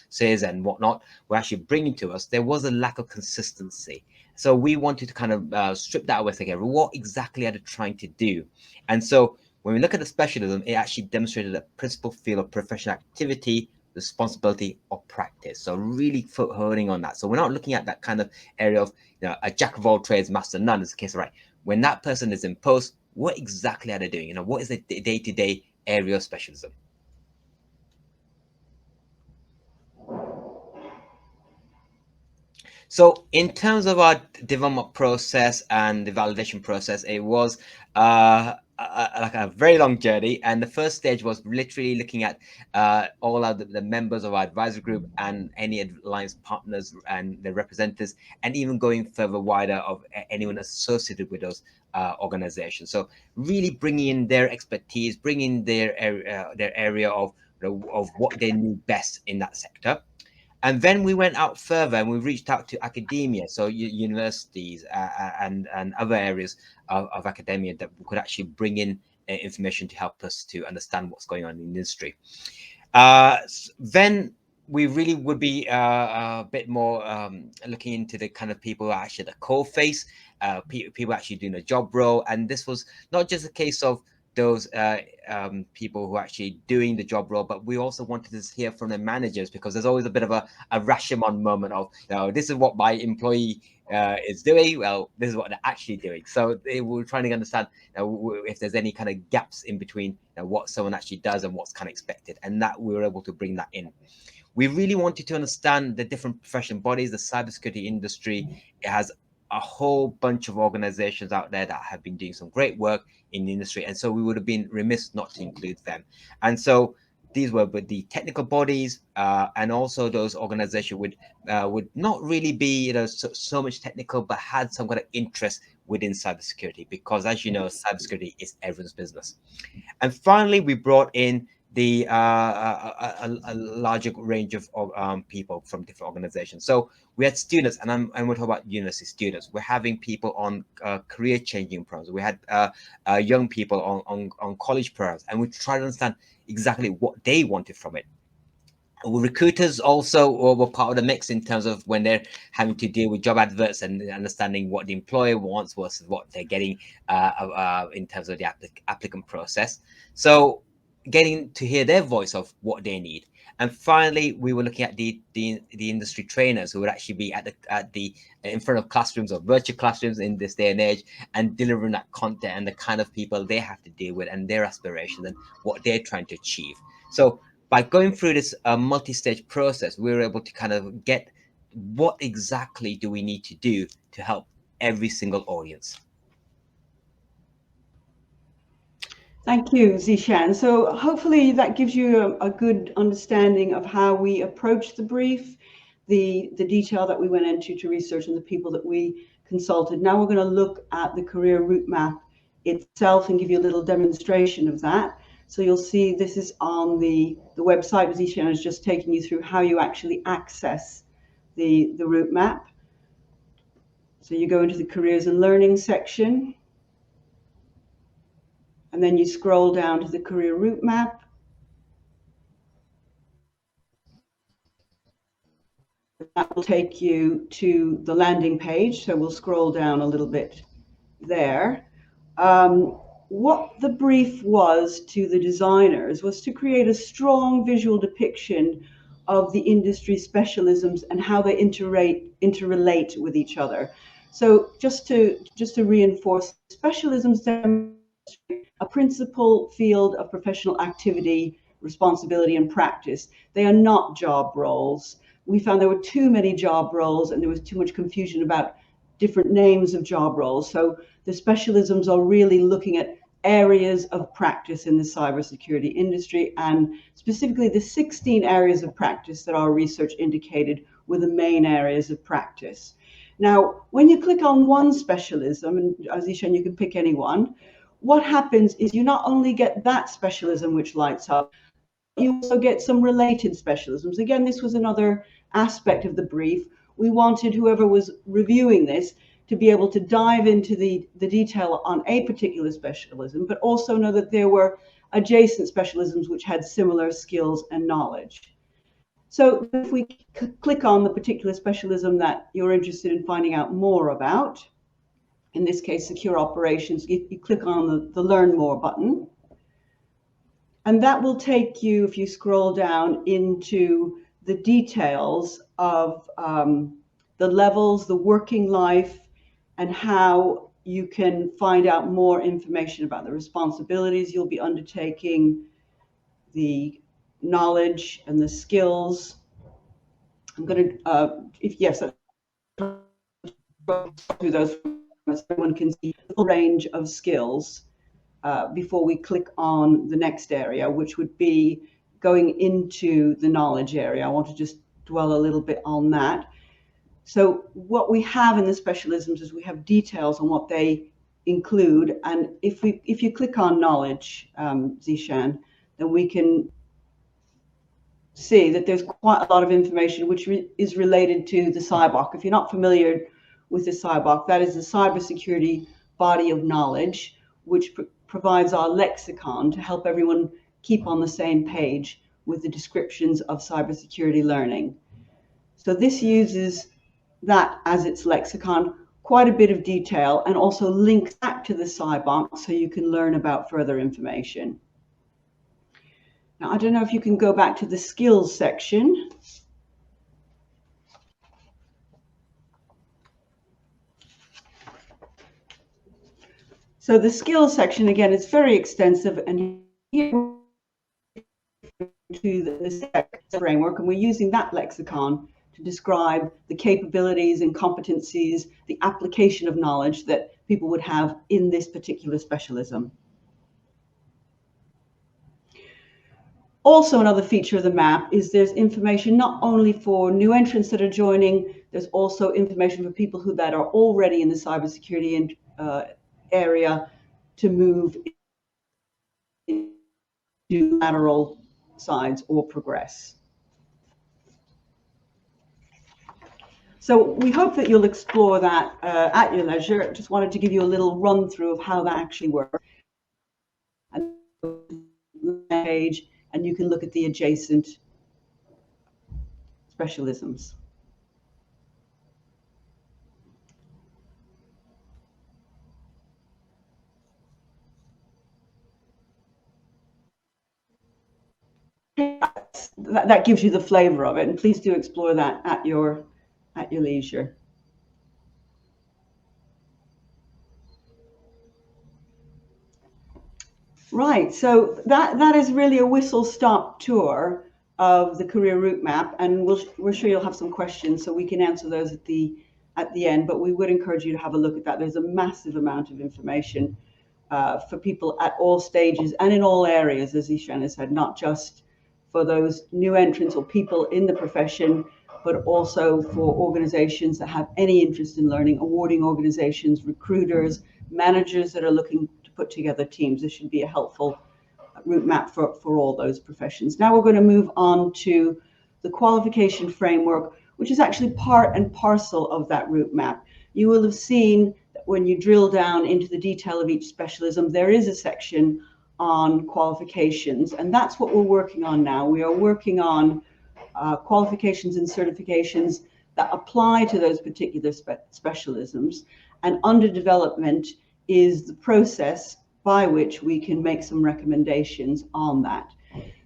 says and whatnot were actually bringing to us. There was a lack of consistency. So we wanted to kind of strip that away together. What exactly are they trying to do? And so when we look at the specialism, it actually demonstrated a principal field of professional activity, responsibility, or practice. So really honing on that. So we're not looking at that kind of area of a jack of all trades, master of none. It's the case, right? When that person is in post, what exactly are they doing? What is the day-to-day area of specialism? So in terms of our development process and the validation process, it was like a very long journey. And the first stage was literally looking at all of the members of our advisory group and any alliance partners and the representatives, and even going further wider of anyone associated with those organizations. So really bringing in their expertise, bringing their area of what they knew best in that sector. And then we went out further and we reached out to academia, so universities and other areas of academia that could actually bring in information to help us to understand what's going on in the industry. Then we really would be a bit more looking into the kind of people who are actually the core face, people actually doing a job role. And this was not just a case of those people who are actually doing the job role, but we also wanted to hear from the managers, because there's always a bit of a Rashomon moment of, this is what my employee is doing. Well, this is what they're actually doing. So we're trying to understand if there's any kind of gaps in between what someone actually does and what's kind of expected, and that we were able to bring that in. We really wanted to understand the different professional bodies. The cybersecurity industry, it has a whole bunch of organizations out there that have been doing some great work in the industry, and so we would have been remiss not to include them. And so these were with the technical bodies and also those organizations would not really be so much technical, but had some kind of interest within cybersecurity, because as you know, cybersecurity is everyone's business. And finally, we brought in a larger range of people from different organizations. So we had students, and we're talking about university students. We're having people on career changing programs. We had young people on college programs, and we try to understand exactly what they wanted from it. Recruiters also were part of the mix in terms of when they're having to deal with job adverts and understanding what the employer wants versus what they're getting in terms of the applicant process. So getting to hear their voice of what they need. And finally, we were looking at the industry trainers who would actually be at the in front of classrooms or virtual classrooms in this day and age, and delivering that content and the kind of people they have to deal with and their aspirations and what they're trying to achieve. So by going through this multi-stage process, we were able to kind of get what exactly do we need to do to help every single audience. Thank you, Zishan. So hopefully that gives you a good understanding of how we approach the brief, the detail that we went into to research and the people that we consulted. Now we're going to look at the career route map itself and give you a little demonstration of that. So you'll see this is on the website. Zishan is just taking you through how you actually access the route map. So you go into the careers and learning section, and then you scroll down to the career route map. That will take you to the landing page. So we'll scroll down a little bit there. What the brief was to the designers was to create a strong visual depiction of the industry specialisms and how they interrelate with each other. So just to reinforce, specialisms demonstrate a principal field of professional activity, responsibility, and practice. They are not job roles. We found there were too many job roles and there was too much confusion about different names of job roles. So the specialisms are really looking at areas of practice in the cybersecurity industry, and specifically the 16 areas of practice that our research indicated were the main areas of practice. Now, when you click on one specialism, and Azishan, you can pick any one, what happens is you not only get that specialism which lights up, you also get some related specialisms. Again, this was another aspect of the brief. We wanted whoever was reviewing this to be able to dive into the detail on a particular specialism, but also know that there were adjacent specialisms which had similar skills and knowledge. So if we click on the particular specialism that you're interested in finding out more about, in this case, secure operations, you click on the Learn More button. And that will take you, if you scroll down, into the details of the levels, the working life, and how you can find out more information about the responsibilities you'll be undertaking, the knowledge and the skills. I'm going to, through those, so everyone can see the full range of skills before we click on the next area, which would be going into the knowledge area. I want to just dwell a little bit on that. So what we have in the specialisms is we have details on what they include. And if you click on knowledge, Zishan, then we can see that there's quite a lot of information which is related to the CyBOK. If you're not familiar with the CyBOK, that is the cybersecurity body of knowledge, which provides our lexicon to help everyone keep on the same page with the descriptions of cybersecurity learning. So this uses that as its lexicon, quite a bit of detail, and also links back to the CyBOK so you can learn about further information. Now, I don't know if you can go back to the skills section. So the skills section, again, is very extensive, and here to the framework, and we're using that lexicon to describe the capabilities and competencies, the application of knowledge that people would have in this particular specialism. Also, another feature of the map is there's information not only for new entrants that are joining, there's also information for people that are already in the cybersecurity area to move into lateral sides or progress. So we hope that you'll explore that at your leisure. Just wanted to give you a little run through of how that actually works. Page, and you can look at the adjacent specialisms. that gives you the flavor of it, and please do explore that at your leisure. Right, so that is really a whistle-stop tour of the career route map, and we're sure you'll have some questions, so we can answer those at the end. But we would encourage you to have a look at that. There's a massive amount of information for people at all stages and in all areas, as Ishan has said, not just for those new entrants or people in the profession, but also for organizations that have any interest in learning, awarding organizations, recruiters, managers that are looking to put together teams. This should be a helpful route map for all those professions. Now we're going to move on to the qualification framework, which is actually part and parcel of that route map. You will have seen that when you drill down into the detail of each specialism, there is a section on qualifications, and that's what we're working on now. We are working on qualifications and certifications that apply to those particular specialisms, and under development is the process by which we can make some recommendations on that.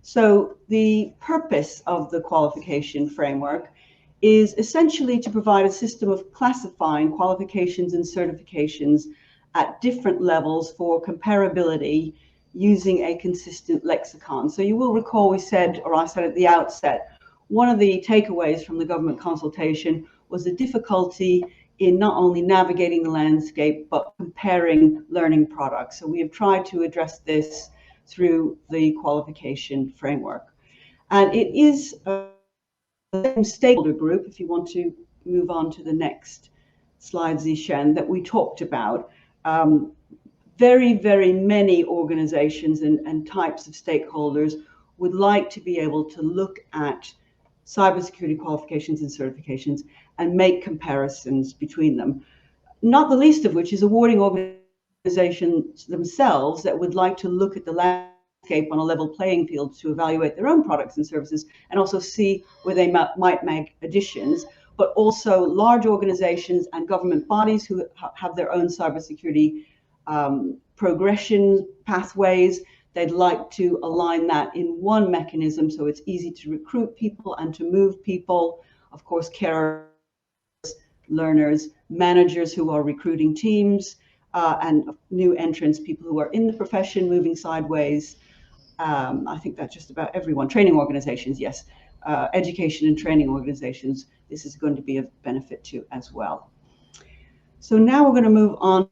So the purpose of the qualification framework is essentially to provide a system of classifying qualifications and certifications at different levels for comparability using a consistent lexicon. So you will recall we said, or I said at the outset, one of the takeaways from the government consultation was the difficulty in not only navigating the landscape, but comparing learning products. So we have tried to address this through the qualification framework. And it is a stakeholder group, if you want to move on to the next slide, Zishan, that we talked about. Very, very many organizations and types of stakeholders would like to be able to look at cybersecurity qualifications and certifications and make comparisons between them, not the least of which is awarding organizations themselves that would like to look at the landscape on a level playing field to evaluate their own products and services and also see where they might make additions, but also large organizations and government bodies who have their own cybersecurity progression pathways. They'd like to align that in one mechanism so it's easy to recruit people and to move people. Of course, carers, learners, managers who are recruiting teams, and new entrants, people who are in the profession moving sideways. I think that's just about everyone. Training organizations, yes. Education and training organizations, this is going to be of benefit to as well. So now we're going to move on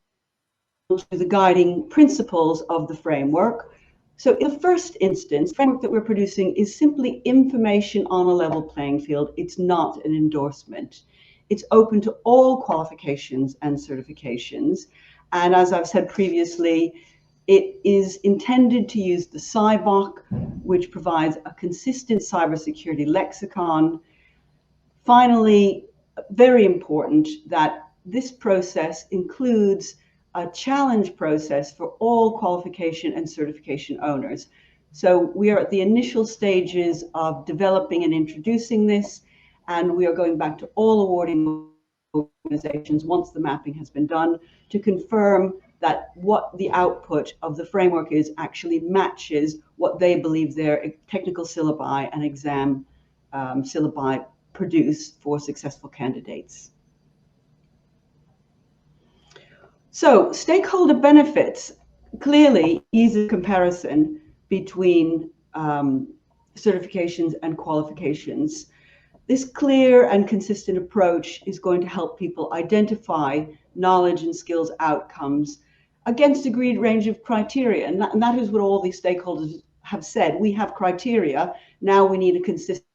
to the guiding principles of the framework. So in the first instance, the framework that we're producing is simply information on a level playing field. It's not an endorsement. It's open to all qualifications and certifications. And as I've said previously, it is intended to use the CyBOK, which provides a consistent cybersecurity lexicon. Finally, very important that this process includes a challenge process for all qualification and certification owners. So we are at the initial stages of developing and introducing this, and we are going back to all awarding organizations once the mapping has been done to confirm that what the output of the framework is actually matches what they believe their technical syllabi and exam syllabi produce for successful candidates. So stakeholder benefits clearly ease comparison between certifications and qualifications. This clear and consistent approach is going to help people identify knowledge and skills outcomes against a agreed range of criteria. And that is what all these stakeholders have said. We have criteria. Now we need a consistent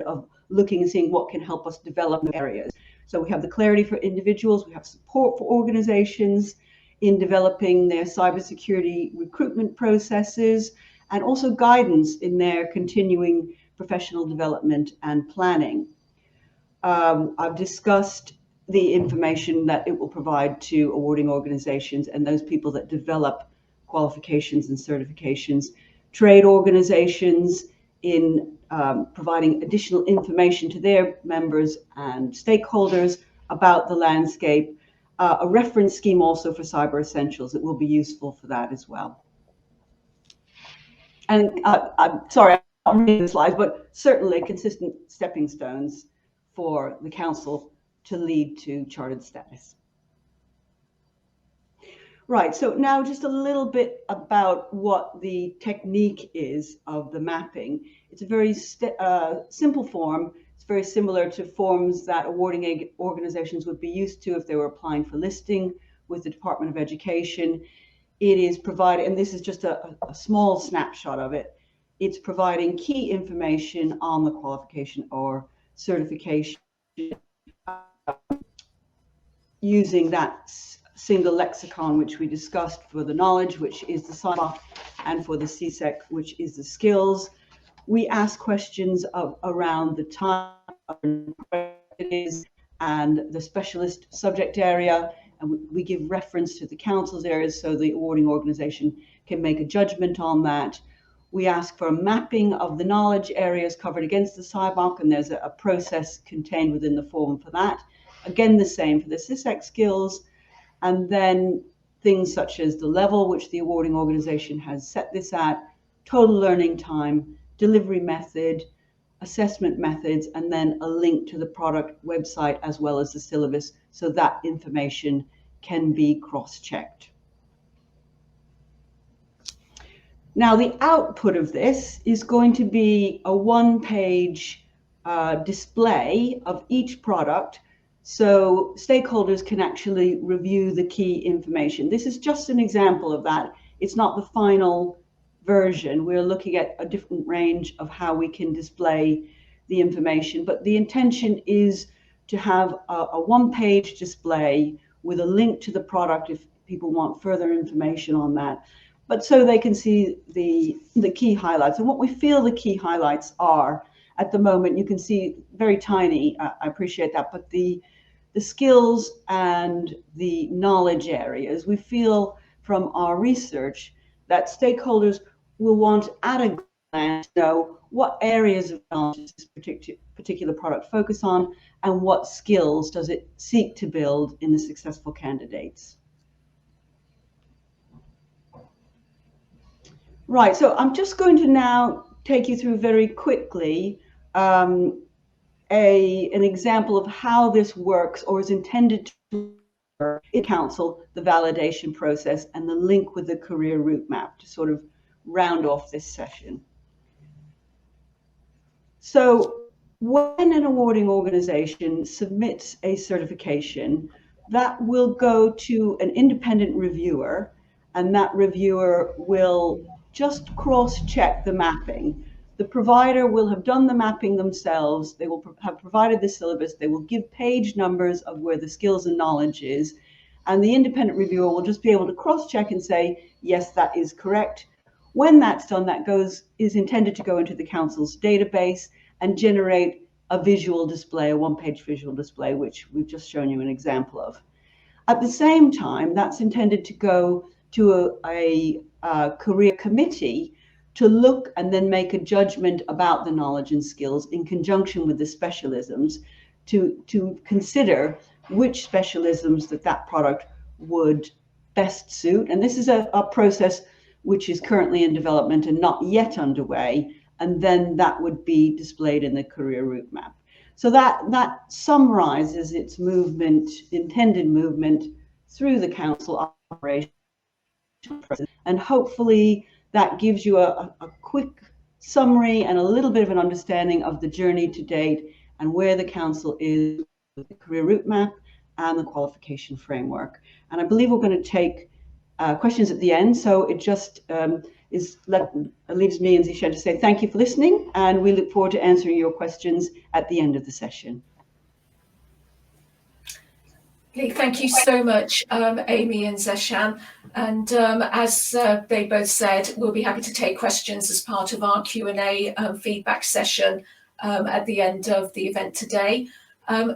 of looking and seeing what can help us develop areas. So we have the clarity for individuals, we have support for organizations in developing their cybersecurity recruitment processes, and also guidance in their continuing professional development and planning. I've discussed the information that it will provide to awarding organizations and those people that develop qualifications and certifications, trade organizations in providing additional information to their members and stakeholders about the landscape, a reference scheme also for cyber essentials that will be useful for that as well. And I'm sorry, reading the slides, but certainly consistent stepping stones for the council to lead to chartered status. Right, so now just a little bit about what the technique is of the mapping. It's a very simple form. It's very similar to forms that awarding organizations would be used to if they were applying for listing with the Department of Education. It is provided, and this is just a small snapshot of it, it's providing key information on the qualification or certification using that single lexicon which we discussed for the knowledge, which is the SIBOC, and for the CSEC, which is the skills. We ask questions around the time it is and the specialist subject area, and we give reference to the council's areas so the awarding organization can make a judgment on that. We ask for a mapping of the knowledge areas covered against the SIBOC, and there's a process contained within the form for that. Again, the same for the CSEC skills, and then things such as the level which the awarding organization has set this at, total learning time, delivery method, assessment methods, and then a link to the product website as well as the syllabus, so that information can be cross-checked. Now, the output of this is going to be a one-page display of each product, so stakeholders can actually review the key information. This is just an example of that. It's not the final version. We're looking at a different range of how we can display the information, but the intention is to have a one-page display with a link to the product if people want further information on that, but so they can see the key highlights. And what we feel the key highlights are at the moment, you can see very tiny, I appreciate that, but the skills and the knowledge areas, we feel from our research that stakeholders will want at a glance to know what areas of knowledge does this particular product focus on, and what skills does it seek to build in the successful candidates. Right, so I'm just going to now take you through very quickly an example of how this works or is intended to work in council, the validation process, and the link with the career route map to sort of round off this session. So when an awarding organization submits a certification, that will go to an independent reviewer, and that reviewer will just cross-check the mapping. The provider will have done the mapping themselves. They will have provided the syllabus. They will give page numbers of where the skills and knowledge is. And the independent reviewer will just be able to cross-check and say, yes, that is correct. When that's done, that is intended to go into the council's database and generate a visual display, a one-page visual display, which we've just shown you an example of. At the same time, that's intended to go to a career committee to look and then make a judgment about the knowledge and skills in conjunction with the specialisms to consider which specialisms that product would best suit. And this is a process which is currently in development and not yet underway, and then that would be displayed in the career route map. So that summarizes its movement, intended movement through the council operation process, and hopefully that gives you a quick summary and a little bit of an understanding of the journey to date and where the council is with the career route map and the qualification framework. And I believe we're going to take questions at the end, so it just leaves me and Zishan to say thank you for listening, and we look forward to answering your questions at the end of the session. Okay, thank you so much, Amy and Zeshan. And as they both said, we'll be happy to take questions as part of our Q&A feedback session at the end of the event today.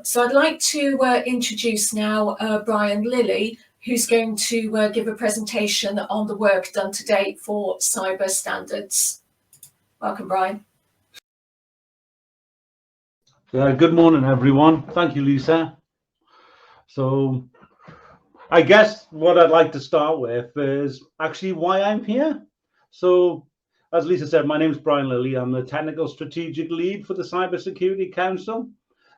So I'd like to introduce now Brian Lilly, who's going to give a presentation on the work done to date for cyber standards. Welcome, Brian. Good morning, everyone. Thank you, Lisa. So I guess what I'd like to start with is actually why I'm here. So as Lisa said, my name is Brian Lilly. I'm the Technical Strategic Lead for the Cybersecurity Council.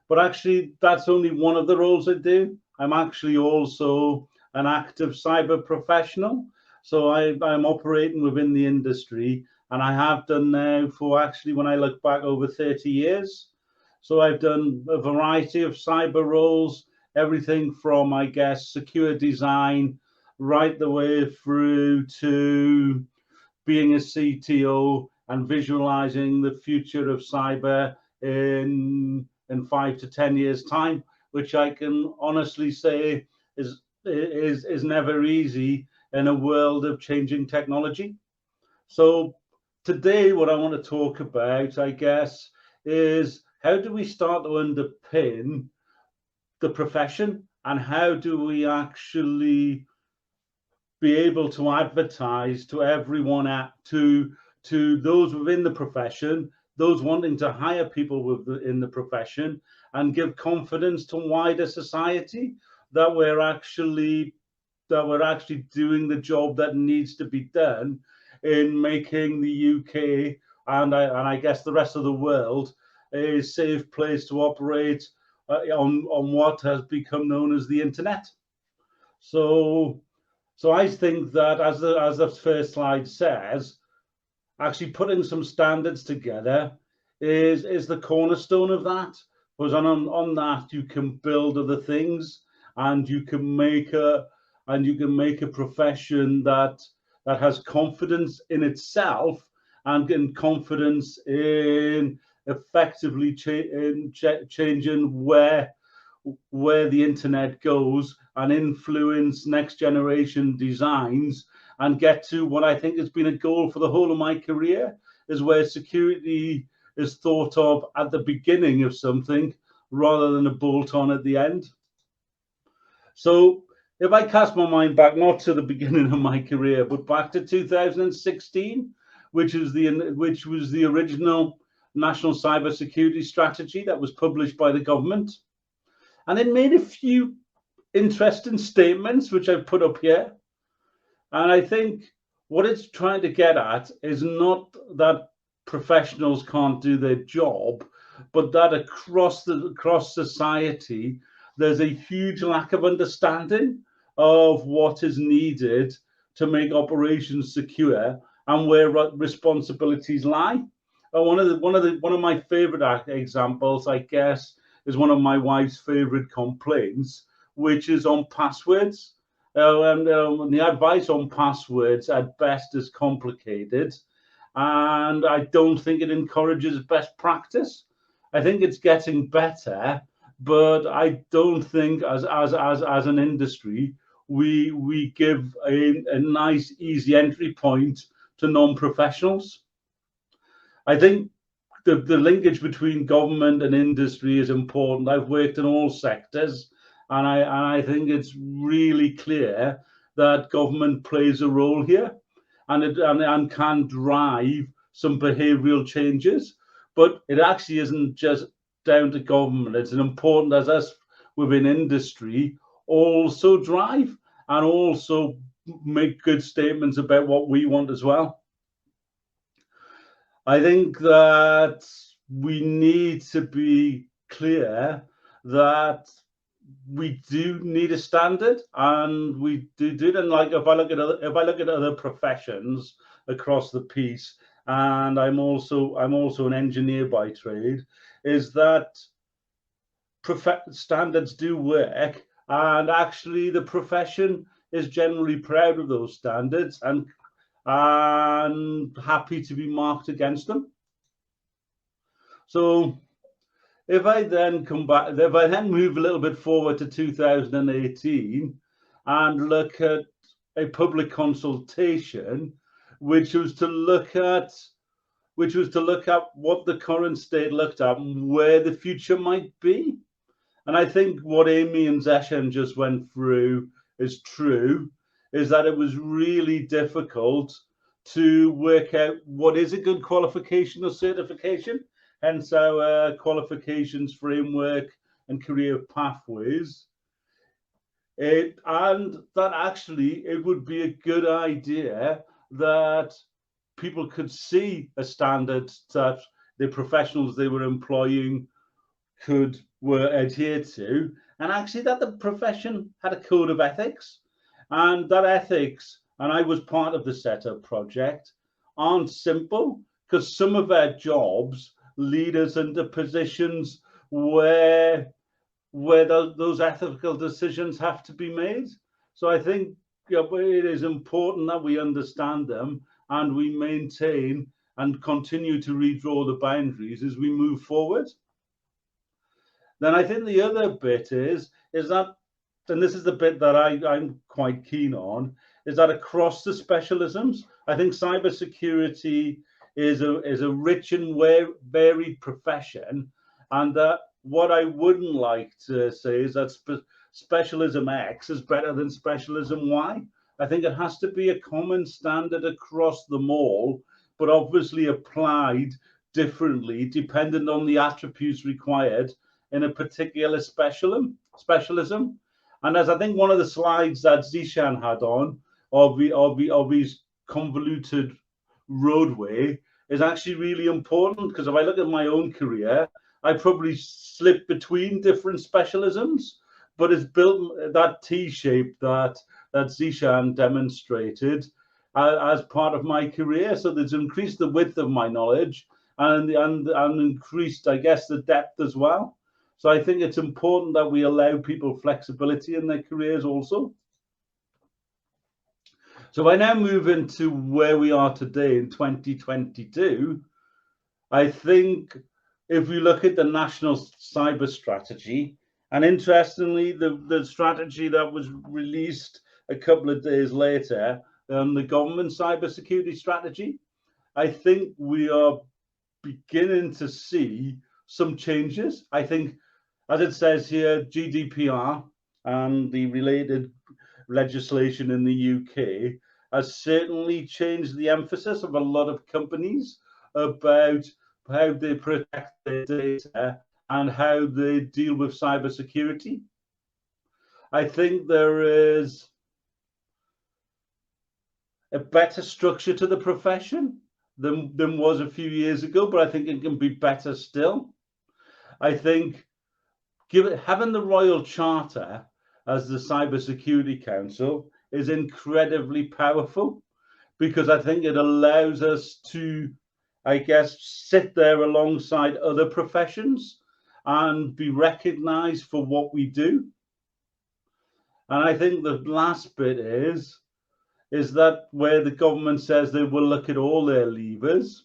But actually, that's only one of the roles I do. I'm actually also an active cyber professional. So I'm operating within the industry, and I have done now for actually, when I look back, over 30 years. So I've done a variety of cyber roles, everything from, I guess, secure design, right the way through to being a CTO and visualizing the future of cyber in 5 to 10 years time, which I can honestly say is never easy in a world of changing technology. So today what I want to talk about, I guess, is how do we start to underpin the profession, and how do we actually be able to advertise to everyone, to those within the profession, those wanting to hire people in the profession, and give confidence to wider society that we're actually doing the job that needs to be done in making the UK and I guess the rest of the world a safe place to operate on what has become known as the internet. So I think that, as the first slide says, actually putting some standards together is the cornerstone of that. Because on that you can build other things, and you can make a profession that has confidence in itself, and confidence in effectively changing where the internet goes, and influence next generation designs, and get to what I think has been a goal for the whole of my career, is where security is thought of at the beginning of something rather than a bolt-on at the end. So if I cast my mind back, not to the beginning of my career, but back to 2016, which was the original National Cybersecurity Strategy that was published by the government. And it made a few interesting statements, which I've put up here. And I think what it's trying to get at is not that professionals can't do their job, but that across society, there's a huge lack of understanding of what is needed to make operations secure and where responsibilities lie. One of my favorite examples, I guess, is one of my wife's favorite complaints, which is on passwords. The advice on passwords at best is complicated, and I don't think it encourages best practice. I think it's getting better, but I don't think as an industry we give a nice easy entry point to non-professionals. I think the linkage between government and industry is important. I've worked in all sectors, and I think it's really clear that government plays a role here, and can drive some behavioural changes. But it actually isn't just down to government. It's important as us within industry also drive and also make good statements about what we want as well. I think that we need to be clear that we do need a standard, and we do it. And like if I look at other professions across the piece, and I'm also an engineer by trade, is that standards do work, and actually the profession is generally proud of those standards and happy to be marked against them. So if I then move a little bit forward to 2018 and look at a public consultation, which was to look at what the current state looked at and where the future might be. And I think what Amy and Zeshan just went through is true, is that it was really difficult to work out what is a good qualification or certification, hence our qualifications framework and career pathways. And that actually it would be a good idea that people could see a standard that the professionals they were employing were adhered to, and actually that the profession had a code of ethics, and that ethics, and I was part of the setup project, aren't simple, because some of our jobs lead us into positions where those ethical decisions have to be made. So I think it is important that we understand them and we maintain and continue to redraw the boundaries as we move forward. Then I think the other bit is that, and this is the bit that I'm quite keen on, is that across the specialisms, I think cybersecurity is a rich and varied profession, and that what I wouldn't like to say is that specialism X is better than specialism Y. I think it has to be a common standard across them all, but obviously applied differently depending on the attributes required in a particular specialism. And as I think one of the slides that Zishan had on of his convoluted roadway is actually really important, because if I look at my own career, I probably slipped between different specialisms, but it's built that T-shape that Zishan demonstrated as part of my career. So there's increased the width of my knowledge and increased, I guess, the depth as well. So I think it's important that we allow people flexibility in their careers also. So I now move into where we are today in 2022. I think if we look at the national cyber strategy, and interestingly, the strategy that was released a couple of days later, the government cybersecurity strategy, I think we are beginning to see some changes. I think, as it says here, GDPR and the related legislation in the UK has certainly changed the emphasis of a lot of companies about how they protect their data and how they deal with cybersecurity. I think there is a better structure to the profession than was a few years ago, but I think it can be better still. I think having the Royal Charter as the Cybersecurity Council is incredibly powerful, because I think it allows us to, I guess, sit there alongside other professions and be recognized for what we do. And I think the last bit is that where the government says they will look at all their levers,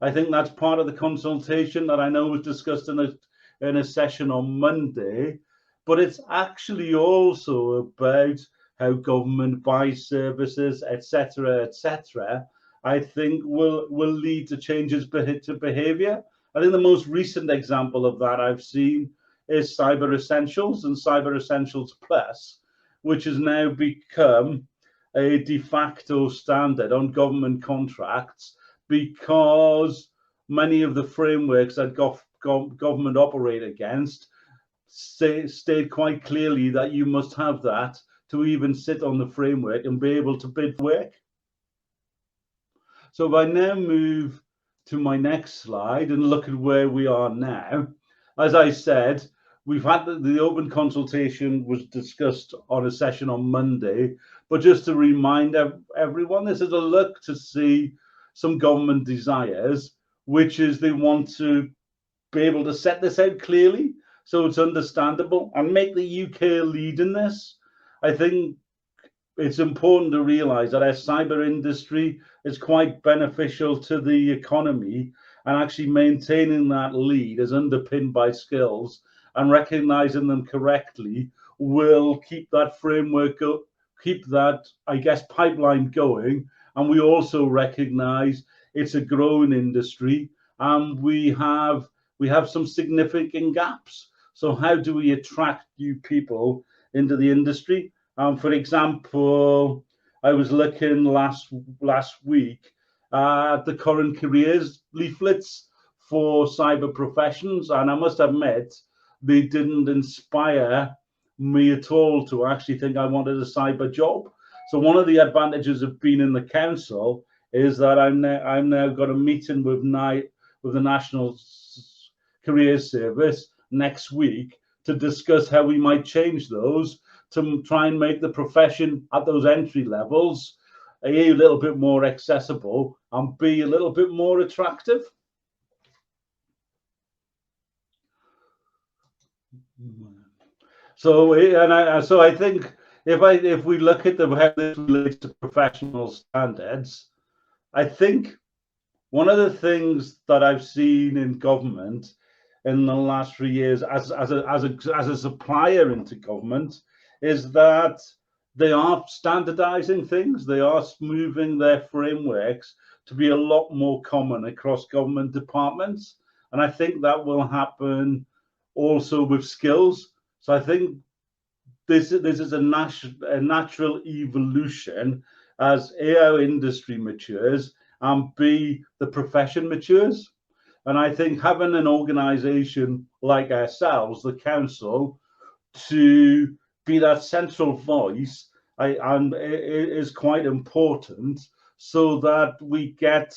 I think that's part of the consultation that I know was discussed in a session on Monday, but it's actually also about how government buys services, etc., I think will lead to changes to behavior. I think the most recent example of that I've seen is Cyber Essentials and Cyber Essentials Plus, which has now become a de facto standard on government contracts, because many of the frameworks that government operate against state quite clearly that you must have that to even sit on the framework and be able to bid work. So if I now move to my next slide and look at where we are now, as I said, we've had the open consultation was discussed on a session on Monday, but just to remind everyone, this is a look to see some government desires, which is they want to be able to set this out clearly so it's understandable and make the UK lead in this. I think it's important to realize that our cyber industry is quite beneficial to the economy, and actually maintaining that lead is underpinned by skills, and recognizing them correctly will keep that framework up, keep that, I guess, pipeline going. And we also recognize it's a growing industry, and we have some significant gaps. So how do we attract new people into the industry? For example, I was looking last week at the current careers leaflets for cyber professions, and I must admit, they didn't inspire me at all to actually think I wanted a cyber job. So one of the advantages of being in the council is that I'm now got a meeting with the National Careers Service next week to discuss how we might change those to try and make the profession at those entry levels A, a little bit more accessible, and B, a little bit more attractive. So, so I think if we look at how this relates to professional standards, I think one of the things that I've seen in government in the last 3 years as a supplier into government is that they are standardizing things. They are moving their frameworks to be a lot more common across government departments. And I think that will happen also with skills. So I think this is a natural evolution as A, our industry matures, and B, the profession matures. And I think having an organization like ourselves, the council, to be that central voice is quite important, so that we get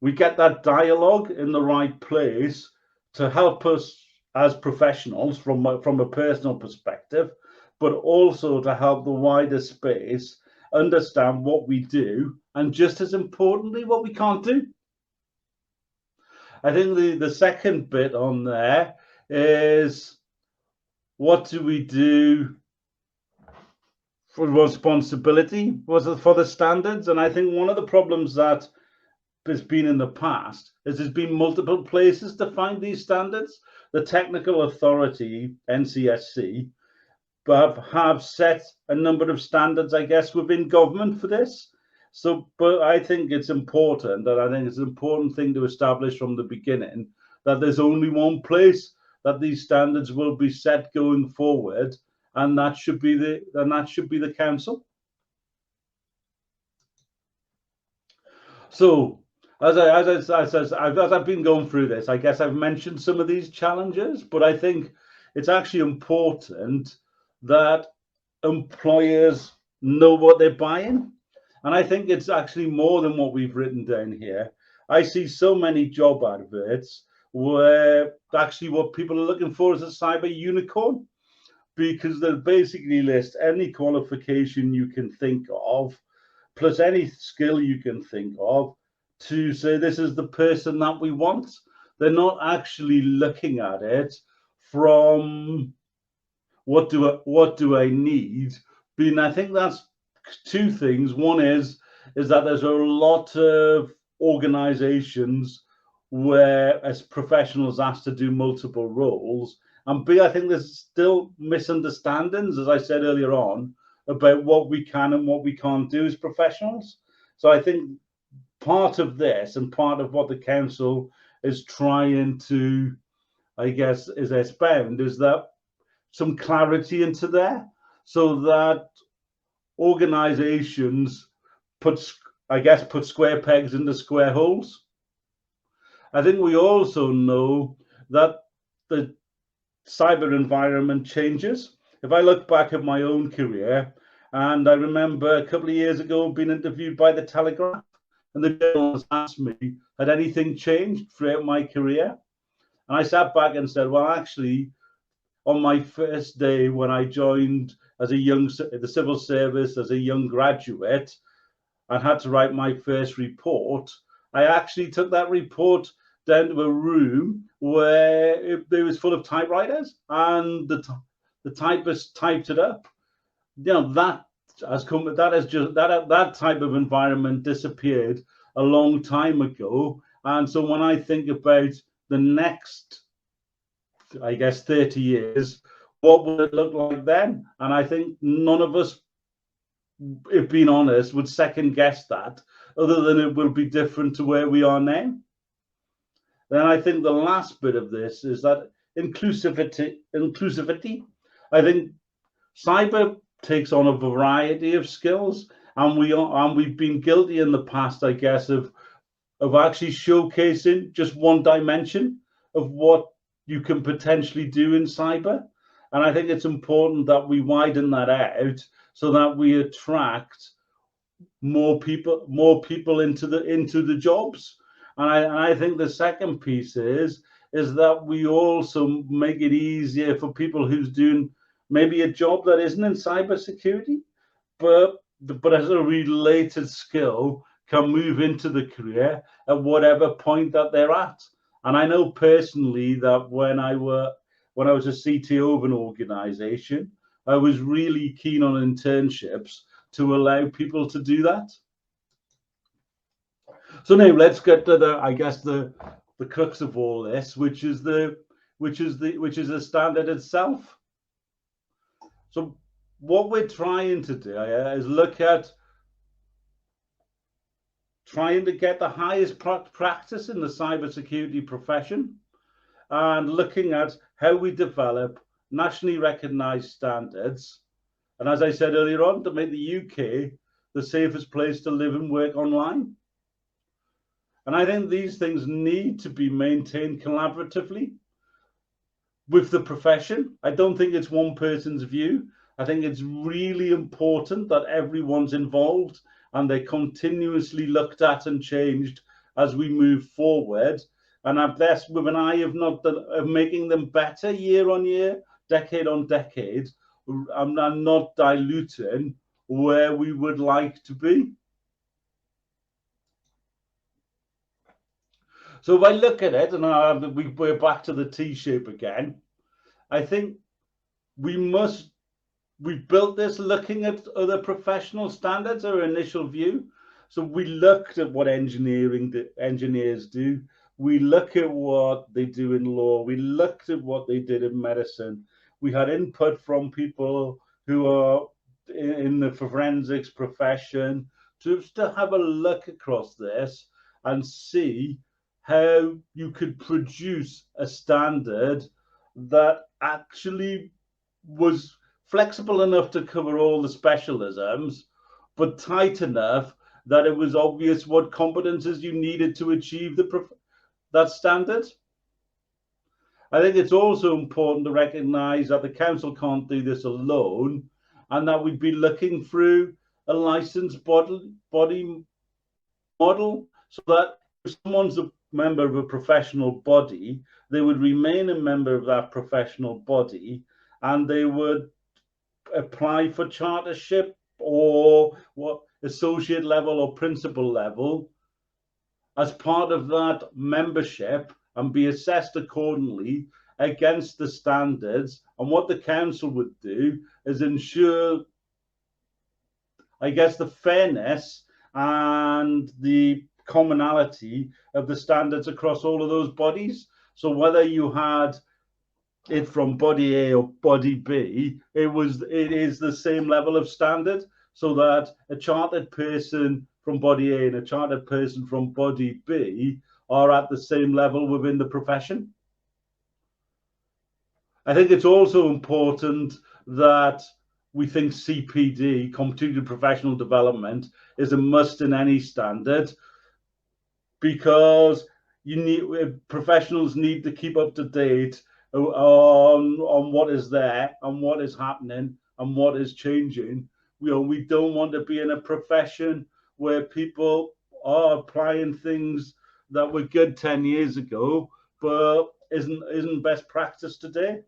that dialogue in the right place to help us as professionals from a personal perspective, but also to help the wider space understand what we do, and just as importantly, what we can't do. I think the second bit on there is, what do we do for responsibility for the standards? And I think one of the problems that has been in the past is there's been multiple places to find these standards. The technical authority, NCSC, have set a number of standards, I guess, within government for this. So, but I think it's important, and I think it's an important thing to establish from the beginning, that there's only one place that these standards will be set going forward, and that should be the council. So, as I've been going through this, I guess I've mentioned some of these challenges, but I think it's actually important that employers know what they're buying. And I think it's actually more than what we've written down here. I see so many job adverts where actually what people are looking for is a cyber unicorn, because they basically list any qualification you can think of, plus any skill you can think of, to say this is the person that we want. They're not actually looking at it from what do I need. But I think that's two things. One is that there's a lot of organizations where as professionals asked to do multiple roles, and B, I think there's still misunderstandings, as I said earlier on, about what we can and what we can't do as professionals. So I think part of this and part of what the council is trying to, I guess, is expound, is that some clarity into there, so that organizations put square pegs into square holes. I think we also know that the cyber environment changes. If I look back at my own career, and I remember a couple of years ago being interviewed by the Telegraph, and the journalist asked me, had anything changed throughout my career? And I sat back and said, well, actually, on my first day when I joined as the civil service as a young graduate, and had to write my first report, I actually took that report down to a room where it was full of typewriters, and the typist typed it up. You know, that type of environment disappeared a long time ago. And so when I think about the next, I guess, 30 years, what would it look like then? And I think none of us, if being honest, would second guess that, other than it will be different to where we are now. Then I think the last bit of this is that inclusivity. I think cyber takes on a variety of skills, and we've been guilty in the past, I guess, of actually showcasing just one dimension of what you can potentially do in cyber. And I think it's important that we widen that out so that we attract more people into the jobs. And I think the second piece is that we also make it easier for people who's doing maybe a job that isn't in cybersecurity, but as a related skill can move into the career at whatever point that they're at. And I know personally that when I was a CTO of an organization, I was really keen on internships to allow people to do that. So now let's get to the crux of all this, which is the standard itself. So what we're trying to do is look at trying to get the highest practice in the cybersecurity profession and looking at how we develop nationally recognized standards. And as I said earlier on, to make the UK the safest place to live and work online. And I think these things need to be maintained collaboratively with the profession. I don't think it's one person's view. I think it's really important that everyone's involved and they're continuously looked at and changed as we move forward. And that's with an eye of making them better year on year, decade on decade. I'm not diluting where we would like to be. So if I look at it, and we're back to the T-shape again, I think we built this looking at other professional standards, our initial view. So we looked at what engineers do. We look at what they do in law. We looked at what they did in medicine. We had input from people who are in the forensics profession to have a look across this and see how you could produce a standard that actually was flexible enough to cover all the specialisms, but tight enough that it was obvious what competences you needed to achieve that standard. I think it's also important to recognize that the council can't do this alone, and that we'd be looking through a licensed body model, so that if someone's a member of a professional body, they would remain a member of that professional body, and they would apply for chartership or what associate level or principal level as part of that membership and be assessed accordingly against the standards. And what the council would do is ensure, I guess, the fairness and the commonality of the standards across all of those bodies. So whether you had it from body A or body B, it is the same level of standard, so that a chartered person from body A and a chartered person from body B are at the same level within the profession. I think it's also important that we think CPD, continued professional development, is a must in any standard, because professionals need to keep up to date on what is there and what is happening and what is changing. We don't want to be in a profession where people are applying things that were good 10 years ago, but isn't best practice today.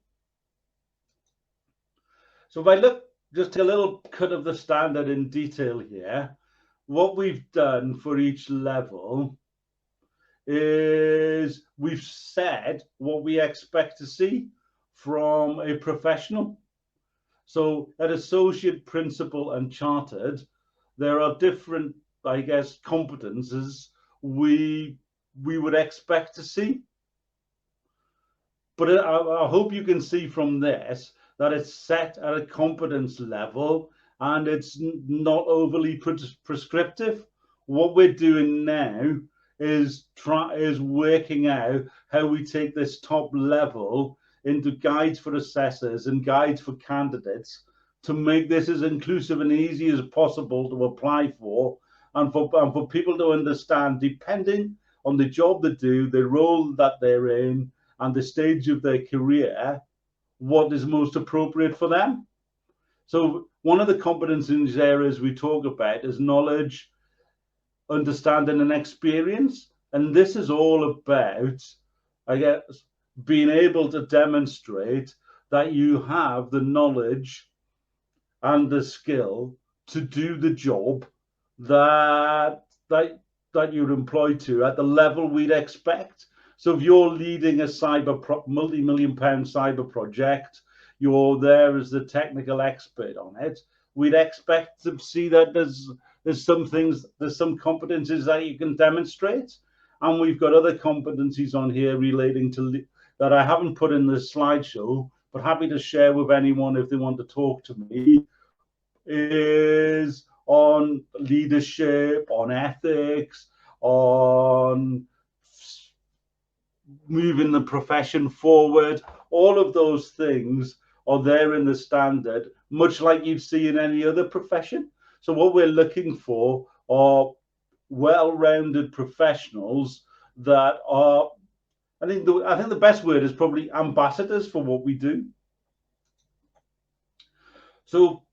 So if I look just a little cut of the standard in detail here, what we've done for each level is we've said what we expect to see from a professional. So at associate, principal and chartered, there are different, I guess, competences we would expect to see. But I hope you can see from this that it's set at a competence level and it's not overly prescriptive. What we're doing now is working out how we take this top level into guides for assessors and guides for candidates to make this as inclusive and easy as possible to apply for, and for people to understand, depending on the job they do, the role that they're in, and the stage of their career, what is most appropriate for them. So one of the competencies areas we talk about is knowledge, understanding and experience. And this is all about, I guess, being able to demonstrate that you have the knowledge and the skill to do the job that you're employed to at the level we'd expect. So if you're leading a multi-million-pound cyber project, you're there as the technical expert on it, we'd expect to see that there's some competencies that you can demonstrate. And we've got other competencies on here relating to that I haven't put in the slideshow, but happy to share with anyone if they want to talk to me, is on leadership, on ethics, on moving the profession forward. All of those things are there in the standard, much like you'd see in any other profession. So what we're looking for are well-rounded professionals that are, I think the best word is probably ambassadors for what we do. So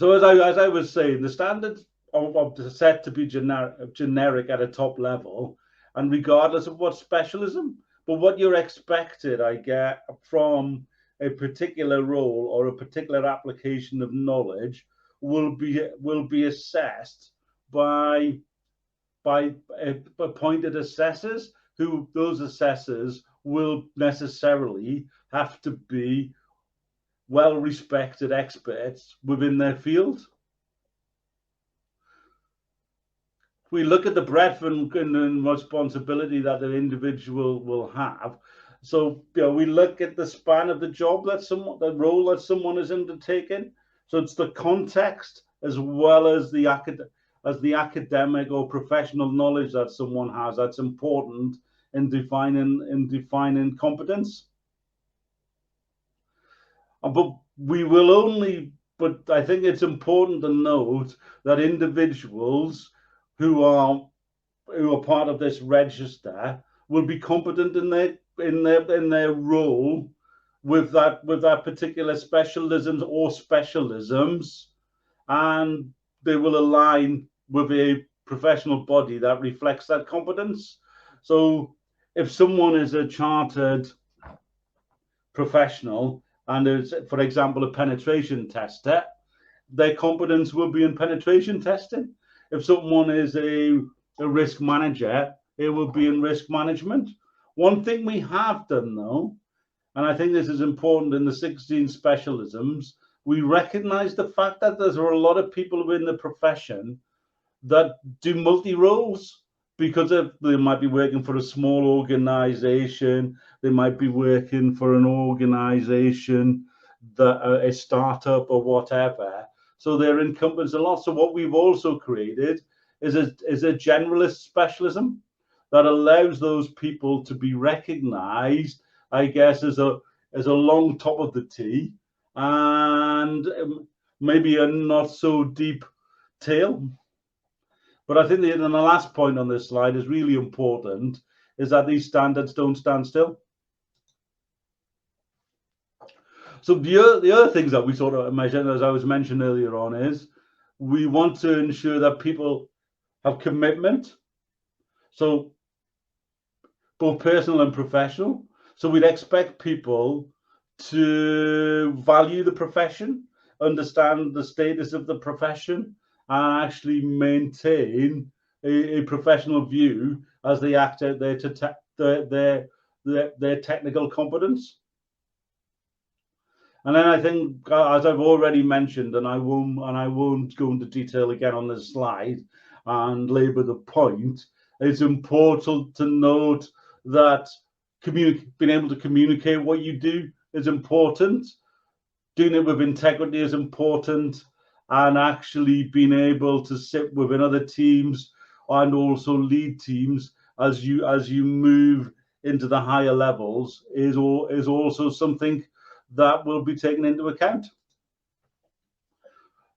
as I was saying, the standards are set to be generic at a top level, and regardless of what specialism, but what you're expected, I get, from a particular role or a particular application of knowledge will be assessed by appointed assessors, who those assessors will necessarily have to be well-respected experts within their field. We look at the breadth and responsibility that the individual will have. So we look at the span of the job the role that someone is undertaking. So it's the context as well as the academic or professional knowledge that someone has that's important in defining competence. But I think it's important to note that individuals who are part of this register will be competent in their role with that particular specialisms or specialisms, and they will align with a professional body that reflects that competence. So if someone is a chartered professional and is, for example, a penetration tester, their competence will be in penetration testing. If someone is a risk manager, it will be in risk management. One thing we have done, though, and I think this is important in the 16 specialisms, we recognize the fact that there are a lot of people within the profession that do multi-roles, because they might be working for a small organization, they might be working for an organization, a startup or whatever. So they're encompassed a lot. So what we've also created is a generalist specialism that allows those people to be recognized, I guess, as a long top of the T and maybe a not so deep tail. But I think the last point on this slide is really important, is that these standards don't stand still. So the other things that we sort of measure, as I was mentioning earlier on, is we want to ensure that people have commitment. So both personal and professional. So we'd expect people to value the profession, understand the status of the profession, and actually maintain a professional view as they act out their technical competence. And then I think, as I've already mentioned, and I won't go into detail again on this slide and labour the point, it's important to note that being able to communicate what you do is important. Doing it with integrity is important, and actually being able to sit within other teams and also lead teams as you move into the higher levels is also something that will be taken into account.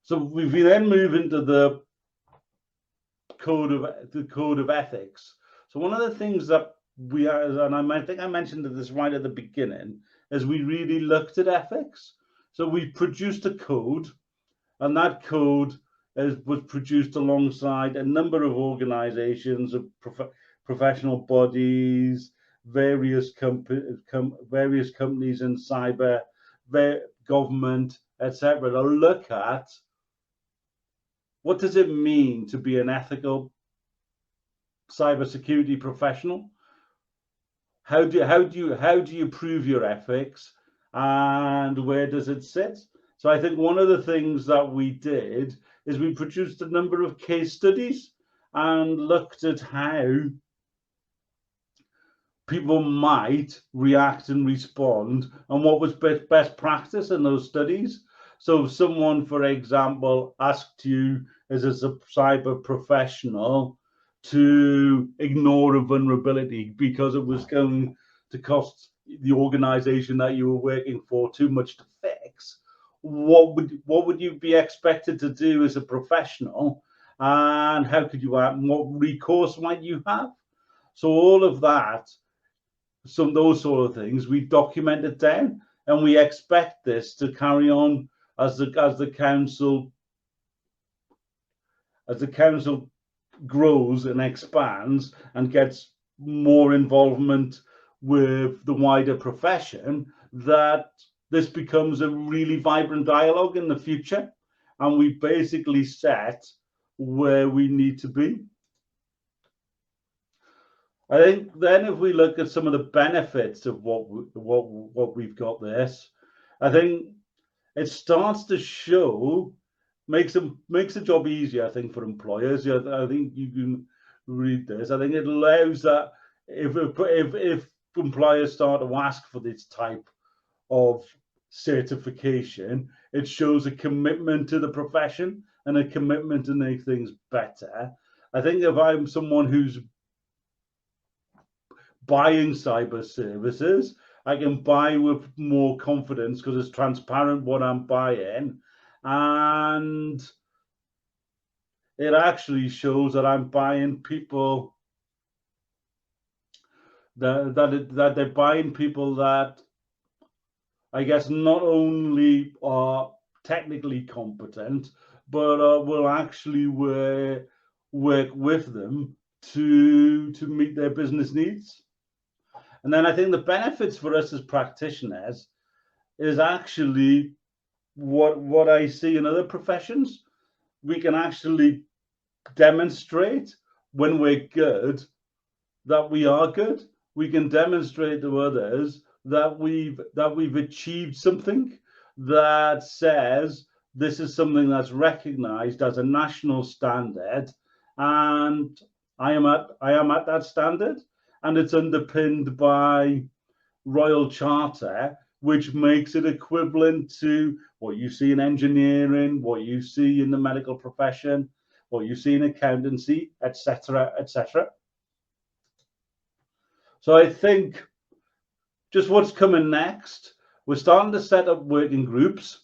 So we then move into the code of ethics. So one of the things that we are, and I think I mentioned this right at the beginning, is we really looked at ethics. So we produced a code, and that code was produced alongside a number of organizations, of professional bodies, various companies in cyber, government, etc., to look at what does it mean to be an ethical cybersecurity professional. How do you prove your ethics, and where does it sit? So I think one of the things that we did is we produced a number of case studies and looked at how people might react and respond, and what was best practice in those studies. So if someone, for example, asked you as a cyber professional to ignore a vulnerability because it was going to cost the organization that you were working for too much to fix, what would you be expected to do as a professional, and how could you act, and what recourse might you have? So all of that, those sort of things, we documented down, and we expect this to carry on as the council grows and expands and gets more involvement with the wider profession, that this becomes a really vibrant dialogue in the future, and we basically set where we need to be. I think then if we look at some of the benefits of what we've got this, I think it starts to show, makes the job easier, I think, for employers. Yeah, I think you can read this. I think it allows that if employers start to ask for this type of certification, it shows a commitment to the profession and a commitment to make things better. I think if I'm someone who's buying cyber services, I can buy with more confidence because it's transparent what I'm buying, and it actually shows that I'm buying people that they're buying people that I guess not only are technically competent, but will actually work with them to meet their business needs. And then I think the benefits for us as practitioners is actually what I see in other professions. We can actually demonstrate when we're good that we are good. We can demonstrate to others that we've achieved something that says this is something that's recognized as a national standard, and I am at that standard, and it's underpinned by Royal Charter, which makes it equivalent to what you see in engineering, what you see in the medical profession, what you see in accountancy, etc., etc. So I think just what's coming next, we're starting to set up working groups,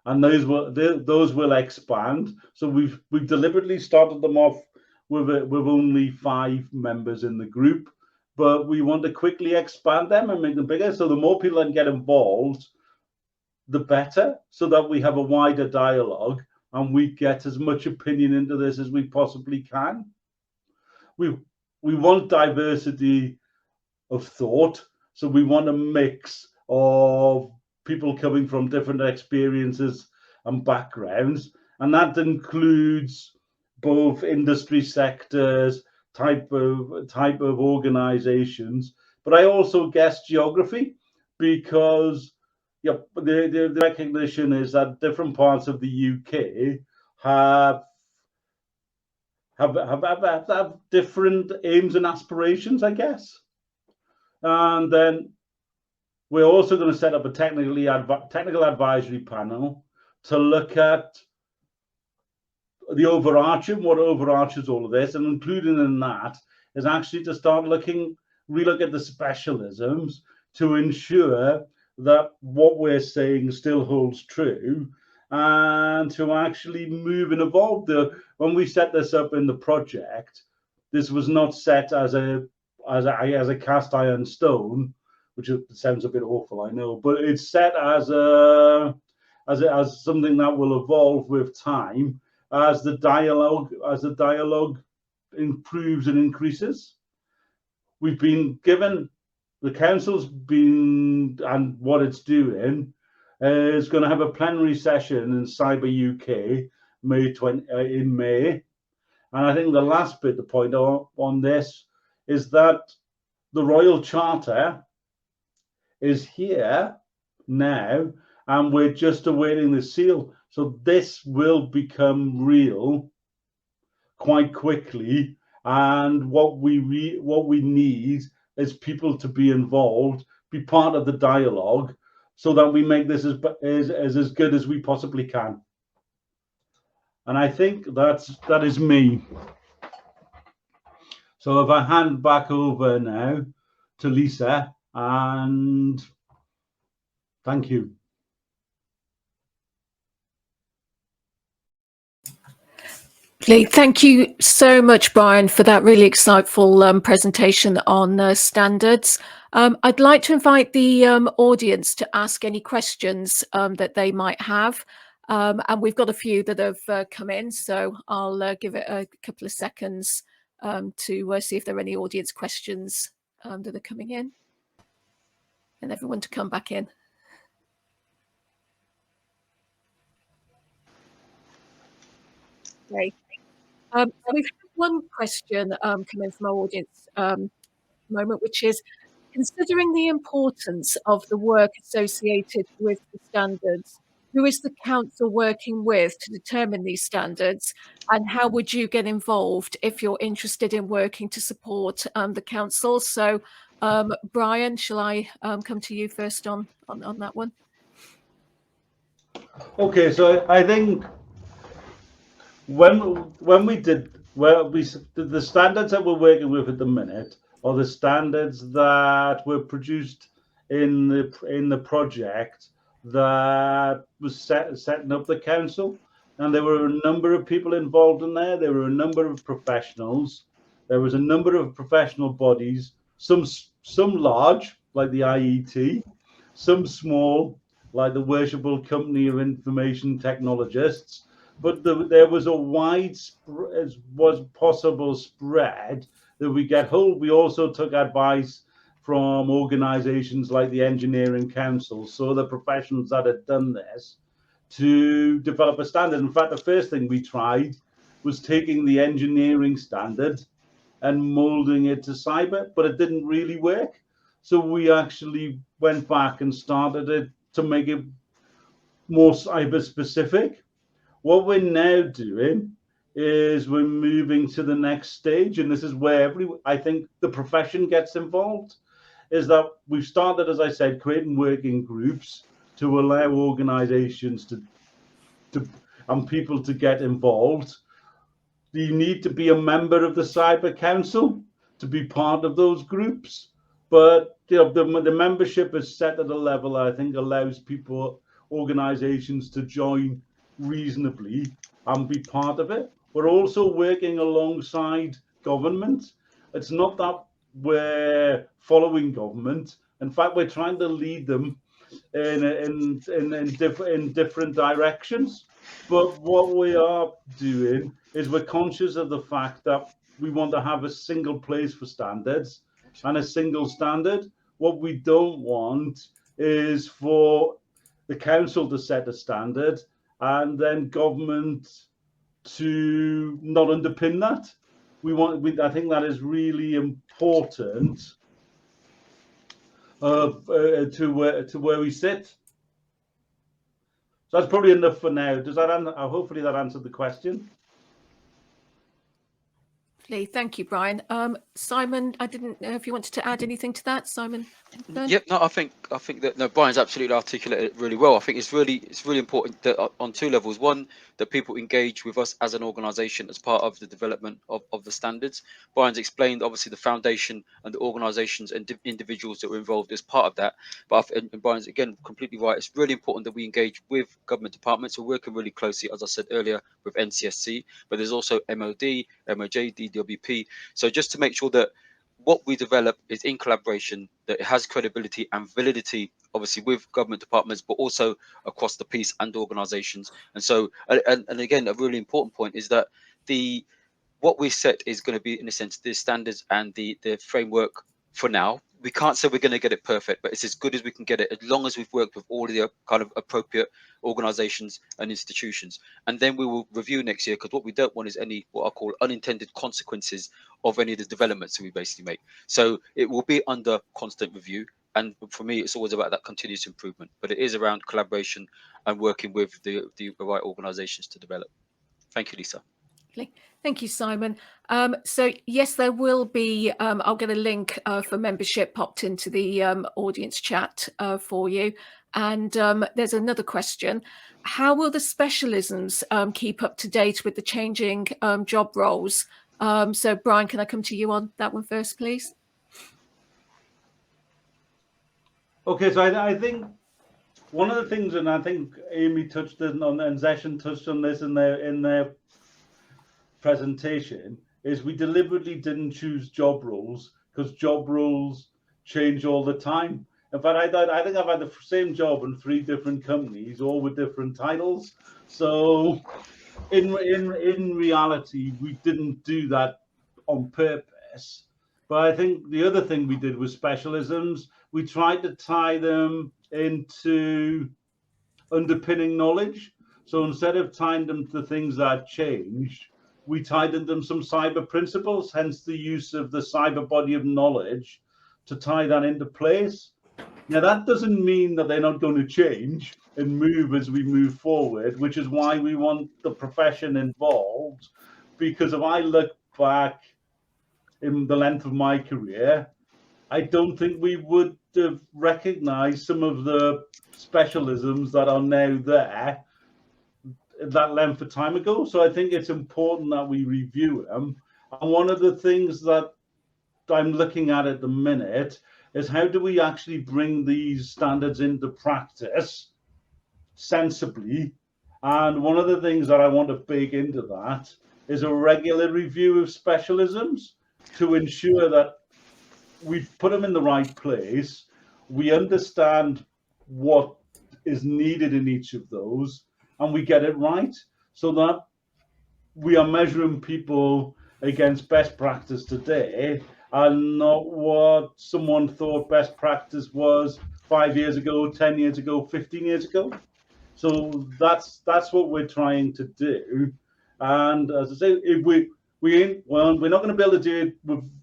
and those will expand. So we've deliberately started them off with only 5 members in the group, but we want to quickly expand them and make them bigger. So the more people that can get involved, the better, so that we have a wider dialogue and we get as much opinion into this as we possibly can. We want diversity of thought, so we want a mix of people coming from different experiences and backgrounds, and that includes both industry sectors, type of organizations, but I also guess geography, because the recognition is that different parts of the UK have different aims and aspirations, I guess. And then we're also going to set up a technical advisory panel to look at the overarching, what overarches all of this, and including in that is actually to start relook at the specialisms to ensure that what we're saying still holds true, and to actually move and evolve. When we set this up in the project, this was not set as a cast iron stone, which sounds a bit awful, I know, but it's set as as something that will evolve with time as the dialogue improves and increases. We've been given, the council's been, and what it's doing is going to have a plenary session in Cyber UK in May. And I think the last bit to point out on this is that the Royal Charter is here now, and we're just awaiting the seal. So this will become real quite quickly. And what we need is people to be involved, be part of the dialogue, so that we make this as good as we possibly can. And I think that is me. So if I hand back over now to Lisa, and thank you. Thank you so much, Brian, for that really insightful presentation on standards. I'd like to invite the audience to ask any questions that they might have. And we've got a few that have come in, so I'll give it a couple of seconds to see if there are any audience questions that are coming in, and everyone to come back in. Okay. So we've had one question coming from our audience moment, which is, considering the importance of the work associated with the standards, who is the council working with to determine these standards, and how would you get involved if you're interested in working to support the council? So, Brian, shall I come to you first on that one? Okay, so I think when we did the standards that we're working with at the minute are the standards that were produced in the project that was setting up the council, and there were a number of people involved in there. There were a number of professionals. There was a number of professional bodies, some large like the IET, some small like the Worshipful Company of Information Technologists. But there was a wide as was possible spread that we get hold. We also took advice from organizations like the Engineering Council, so the professionals that had done this, to develop a standard. In fact, the first thing we tried was taking the engineering standard and molding it to cyber, but it didn't really work. So we actually went back and started it to make it more cyber specific. What we're now doing is we're moving to the next stage, and this is where I think the profession gets involved, is that we've started, as I said, creating working groups to allow organizations and people to get involved. You need to be a member of the Cyber Council to be part of those groups, but the membership is set at a level that I think allows organizations to join reasonably and be part of it. We're also working alongside government. It's not that we're following government. In fact, we're trying to lead them in different directions. But what we are doing is we're conscious of the fact that we want to have a single place for standards and a single standard. What we don't want is for the council to set a standard and then government to not underpin that. I think that is really important to where we sit. So that's probably enough for now. Does that hopefully that answered the question? Thank you, Brian. Simon, I didn't know if you wanted to add anything to that, Simon. Yep, no, I think that Brian's absolutely articulated it really well. I think it's really important that on two levels. One, that people engage with us as an organisation as part of the development of the standards. Brian's explained obviously the foundation and the organisations and individuals that were involved as part of that. But and Brian's again completely right. It's really important that we engage with government departments. We're working really closely, as I said earlier, with NCSC, but there's also MOD, MOJ, DWP. So just to make sure that what we develop is in collaboration, that it has credibility and validity, obviously with government departments, but also across the piece and organizations. And so, and again, a really important point is that what we set is going to be, in a sense, the standards and the framework for now. We can't say we're going to get it perfect, but it's as good as we can get it, as long as we've worked with all of the kind of appropriate organizations and institutions. And then we will review next year, because what we don't want is any what I call unintended consequences of any of the developments that we basically make. So it will be under constant review. And for me, it's always about that continuous improvement, but it is around collaboration and working with the right organizations to develop. Thank you, Lisa. Thank you, Simon. So yes, there will be, I'll get a link for membership popped into the audience chat for you. And there's another question. How will the specialisms keep up to date with the changing job roles? So Brian, can I come to you on that one first, please? Okay, so I think one of the things, and I think Amy touched on, and Zeshan touched on this in their presentation, is we deliberately didn't choose job roles because job roles change all the time. In fact, I think I've had the same job in 3 different companies, all with different titles. So in reality, we didn't do that on purpose. But I think the other thing we did was specialisms. We tried to tie them into underpinning knowledge. So instead of tying them to things that changed, we tied them some cyber principles, hence the use of the cyber body of knowledge to tie that into place. Now, that doesn't mean that they're not going to change and move as we move forward, which is why we want the profession involved. Because if I look back in the length of my career, I don't think we would have recognized some of the specialisms that are now there that length of time ago. So I think it's important that we review them. And one of the things that I'm looking at the minute is how do we actually bring these standards into practice sensibly. And one of the things that I want to bake into that is a regular review of specialisms to ensure that we've put them in the right place, we understand what is needed in each of those, and we get it right, so that we are measuring people against best practice today and not what someone thought best practice was 5 years ago, 10 years ago, 15 years ago. So that's what we're trying to do. And as I say, if we're not going to be able to do it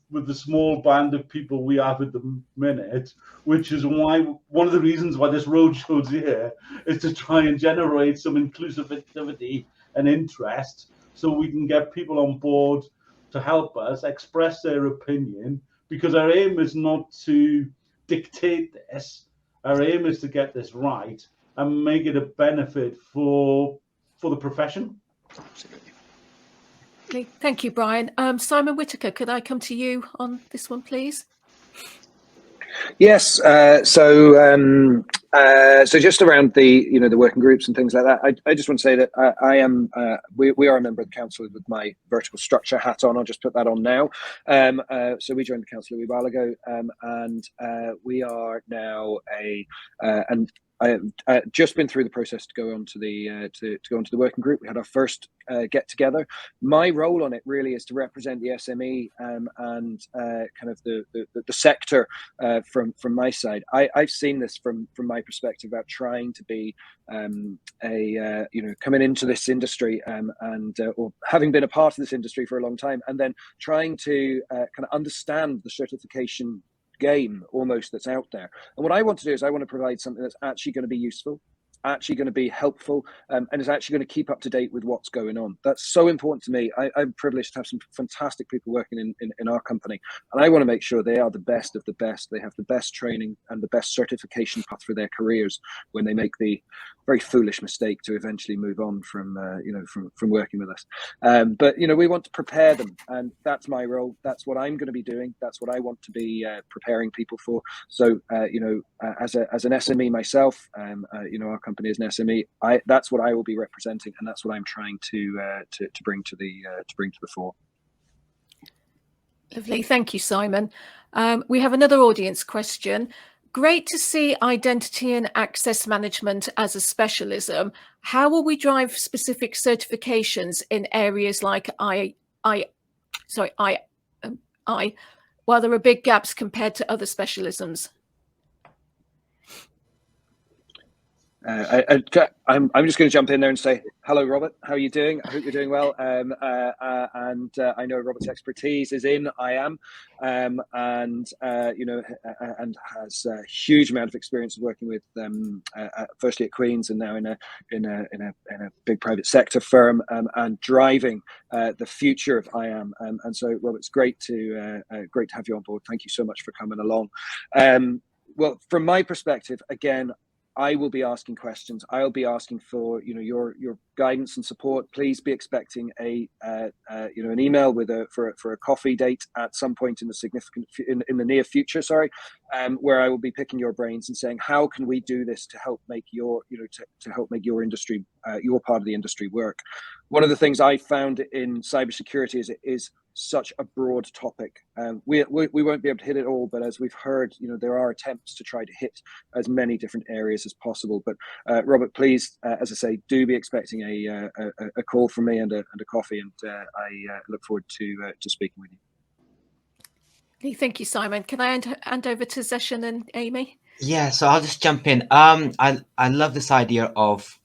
with the small band of people we have at the minute, which is why one of the reasons why this roadshow's here is to try and generate some inclusivity and interest, so we can get people on board to help us express their opinion, because our aim is not to dictate this. Our aim is to get this right and make it a benefit for the profession. Absolutely. Okay, thank you, Brian. Simon Whitaker, could I come to you on this one, please? Yes. So just around the working groups and things like that, I just want to say that we are a member of the council with my vertical structure hat on. I'll just put that on now. So we joined the council a wee while ago, and we are now and I've just been through the process to go on to the go onto the working group. We had our first get together. My role on it really is to represent the SME and kind of the sector from my side. I've seen this from my perspective about trying to be coming into this industry or having been a part of this industry for a long time, and then trying to kind of understand the certification game almost that's out there. And what I want to do is I want to provide something that's actually going to be useful, actually going to be helpful, and is actually going to keep up to date with what's going on. That's so important to me. I'm privileged to have some fantastic people working in our company, and I want to make sure they are the best of the best. They have the best training and the best certification path for their careers when they make the very foolish mistake to eventually move on from working with us. But we want to prepare them, and that's my role. That's what I'm going to be doing. That's what I want to be preparing people for. So as an SME myself, our company is an SME. That's what I will be representing, and that's what I'm trying to bring to the fore. Lovely. Thank you, Simon. We have another audience question. Great to see identity and access management as a specialism. How will we drive specific certifications in areas like while there are big gaps compared to other specialisms? I'm just going to jump in there and say hello, Robert. How are you doing? I hope you're doing well. And I know Robert's expertise is in IAM, and has a huge amount of experience of working with firstly at Queen's and now in a big private sector firm, and driving the future of IAM. And so, Robert, it's great to have you on board. Thank you so much for coming along. Well, from my perspective, again, I will be asking questions. I'll be asking for your guidance and support. Please be expecting an email with for a coffee date at some point in the near future. Where I will be picking your brains and saying, how can we do this to help make your industry, your part of the industry work. One of the things I found in cybersecurity is it is such a broad topic. We won't be able to hit it all, but as we've heard, there are attempts to try to hit as many different areas as possible. But Robert, please, as I say, do be expecting a call from me and a coffee, and I look forward to speaking with you. Thank you, Simon. Can I hand over to Zeshan and Amy? Yeah, so I'll just jump in. I love this idea of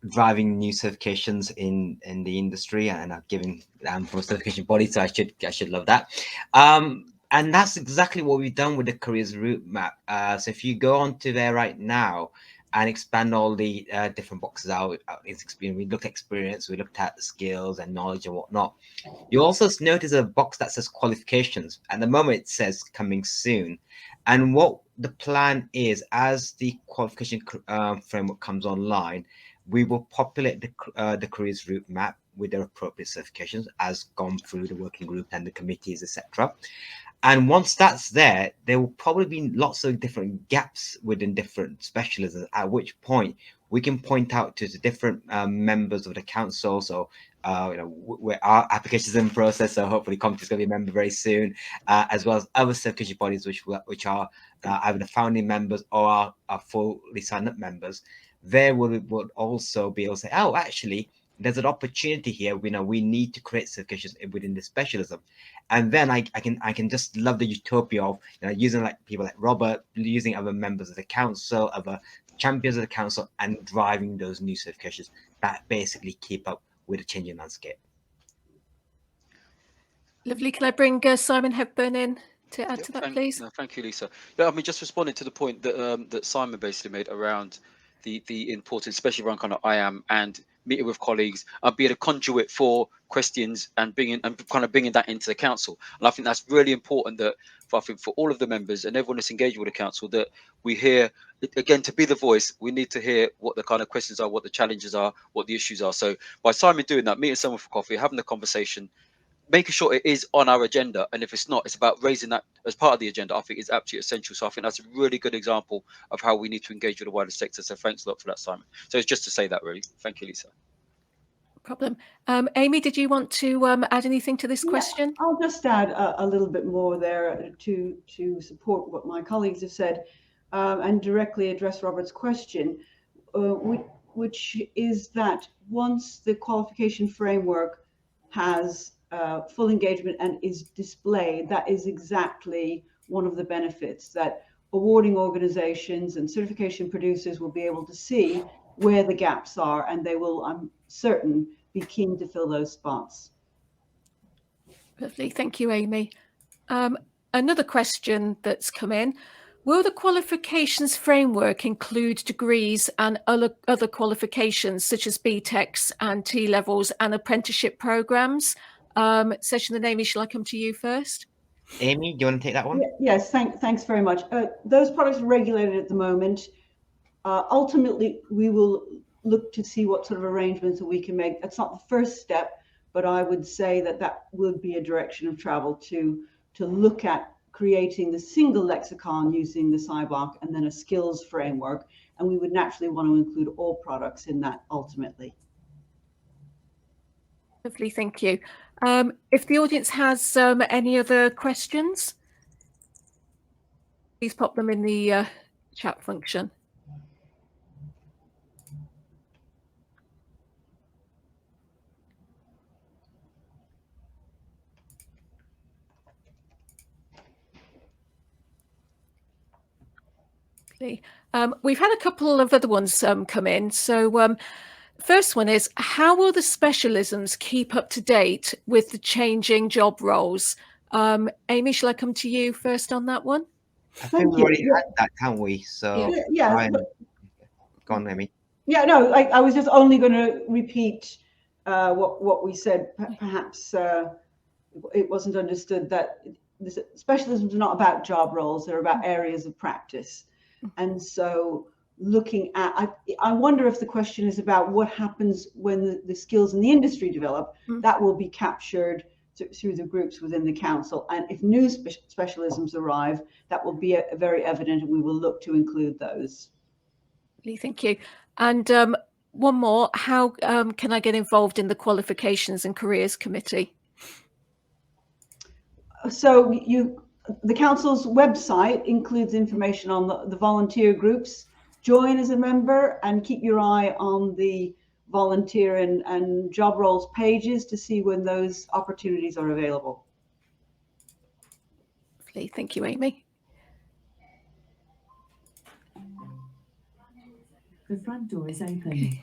driving new certifications in the industry, and I've given from a certification body, so I should love that. And that's exactly what we've done with the careers route map. So if you go onto there right now and expand all the different boxes out, experience. We looked at experience, we looked at skills and knowledge and whatnot. You also notice a box that says qualifications. At the moment, it says coming soon. And what the plan is, as the qualification framework comes online, we will populate the careers route map with their appropriate certifications as gone through the working group and the committees, etc. And once that's there, there will probably be lots of different gaps within different specialisms, at which point we can point out to the different members of the council. So, where our applications in process, so hopefully CompTIA is going to be a member very soon, as well as other certification bodies which are either the founding members or are fully signed up members. There would also be able to say, oh, actually, there's an opportunity here. We need to create certifications within the specialism, and then I can just love the utopia of using like people like Robert, using other members of the council, other champions of the council, and driving those new certifications that basically keep up with the changing landscape. Lovely. Can I bring Simon Hepburn in to add to that, please? No, thank you, Lisa. Yeah, I mean, just responding to the point that that Simon basically made around the importance, especially around kind of IAM and meeting with colleagues, being a conduit for questions and bringing that into the council. And I think that's really important that for all of the members and everyone that's engaged with the council, that we hear, again, to be the voice, we need to hear what the kind of questions are, what the challenges are, what the issues are. So by Simon doing that, meeting someone for coffee, having the conversation, making sure it is on our agenda, and if it's not, it's about raising that as part of the agenda, I think is absolutely essential. So I think that's a really good example of how we need to engage with the wider sector. So thanks a lot for that, Simon. So it's just to say that, really. Thank you, Lisa. No problem. Amy, did you want to add anything to this question? I'll just add a little bit more there to support what my colleagues have said, and directly address Robert's question, which is that once the qualification framework has full engagement and is displayed, that is exactly one of the benefits, that awarding organizations and certification producers will be able to see where the gaps are, and they will, I'm certain, be keen to fill those spots. Lovely. Thank you, Amy. Another question that's come in. Will the qualifications framework include degrees and other qualifications such as BTECs and T-levels and apprenticeship programs? Session and Amy, shall I come to you first? Amy, do you want to take that one? Yes, thanks very much. Those products are regulated at the moment. Ultimately, we will look to see what sort of arrangements we can make. That's not the first step, but I would say that would be a direction of travel to look at creating the single lexicon using the CyBOK and then a skills framework. And we would naturally want to include all products in that ultimately. Lovely, thank you. If the audience has any other questions, please pop them in the chat function. We've had a couple of other ones come in. So first one is, how will the specialisms keep up to date with the changing job roles? Amy, shall I come to you first on that one? I think Thank we you. already Yeah. had that, can't we? So Yeah. Ryan, go on, Amy. Yeah, no, I was just only going to repeat what we said. Perhaps it wasn't understood that specialisms are not about job roles; they're about areas of practice. And so, looking at, I wonder if the question is about what happens when the skills in the industry develop. That will be captured through the groups within the council, and if new specialisms arrive, that will be very evident, and we will look to include those. Thank you. And one more, how can I get involved in the Qualifications and Careers Committee? So the council's website includes information on the volunteer groups. Join as a member and keep your eye on the volunteer and job roles pages to see when those opportunities are available. Thank you, Amy. The front door is open.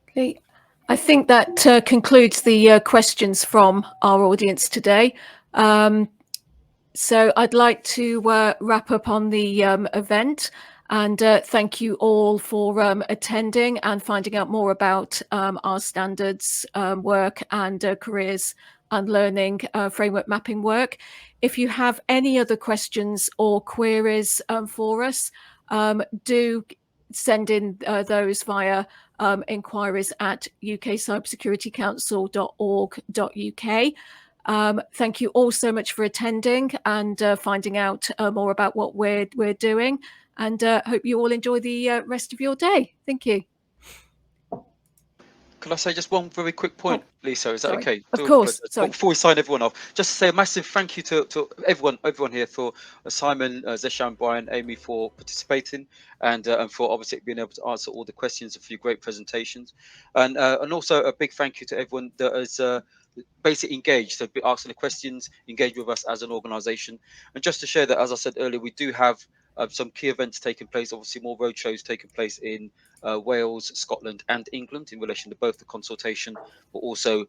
Okay. I think that concludes the questions from our audience today. So I'd like to wrap up on the event, and thank you all for attending and finding out more about our standards work and careers and learning framework mapping work. If you have any other questions or queries for us, do send in those via inquiries at ukcybersecuritycouncil.org.uk. Thank you all so much for attending and finding out more about what we're doing, and hope you all enjoy the rest of your day. Thank you. Can I say just one very quick point, Lisa? Is that sorry. okay? Of course. Sorry. Before we sign everyone off, just to say a massive thank you to everyone here, for Simon, Zeshan, Brian, Amy, for participating, and for obviously being able to answer all the questions, a few great presentations, and also a big thank you to everyone that has basically engaged, so asking the questions, engaged with us as an organisation. And just to share that, as I said earlier, we do have some key events taking place, obviously more roadshows taking place in Wales, Scotland and England in relation to both the consultation, but also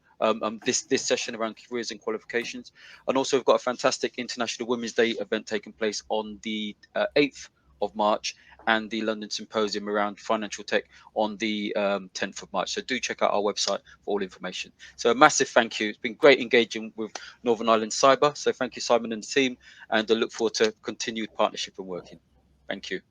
this session around careers and qualifications. And also we've got a fantastic International Women's Day event taking place on the 8th of March, and the London Symposium around financial tech on the 10th of March. So do check out our website for all information. So a massive thank you. It's been great engaging with Northern Ireland Cyber. So thank you, Simon and the team, and I look forward to continued partnership and working. Thank you.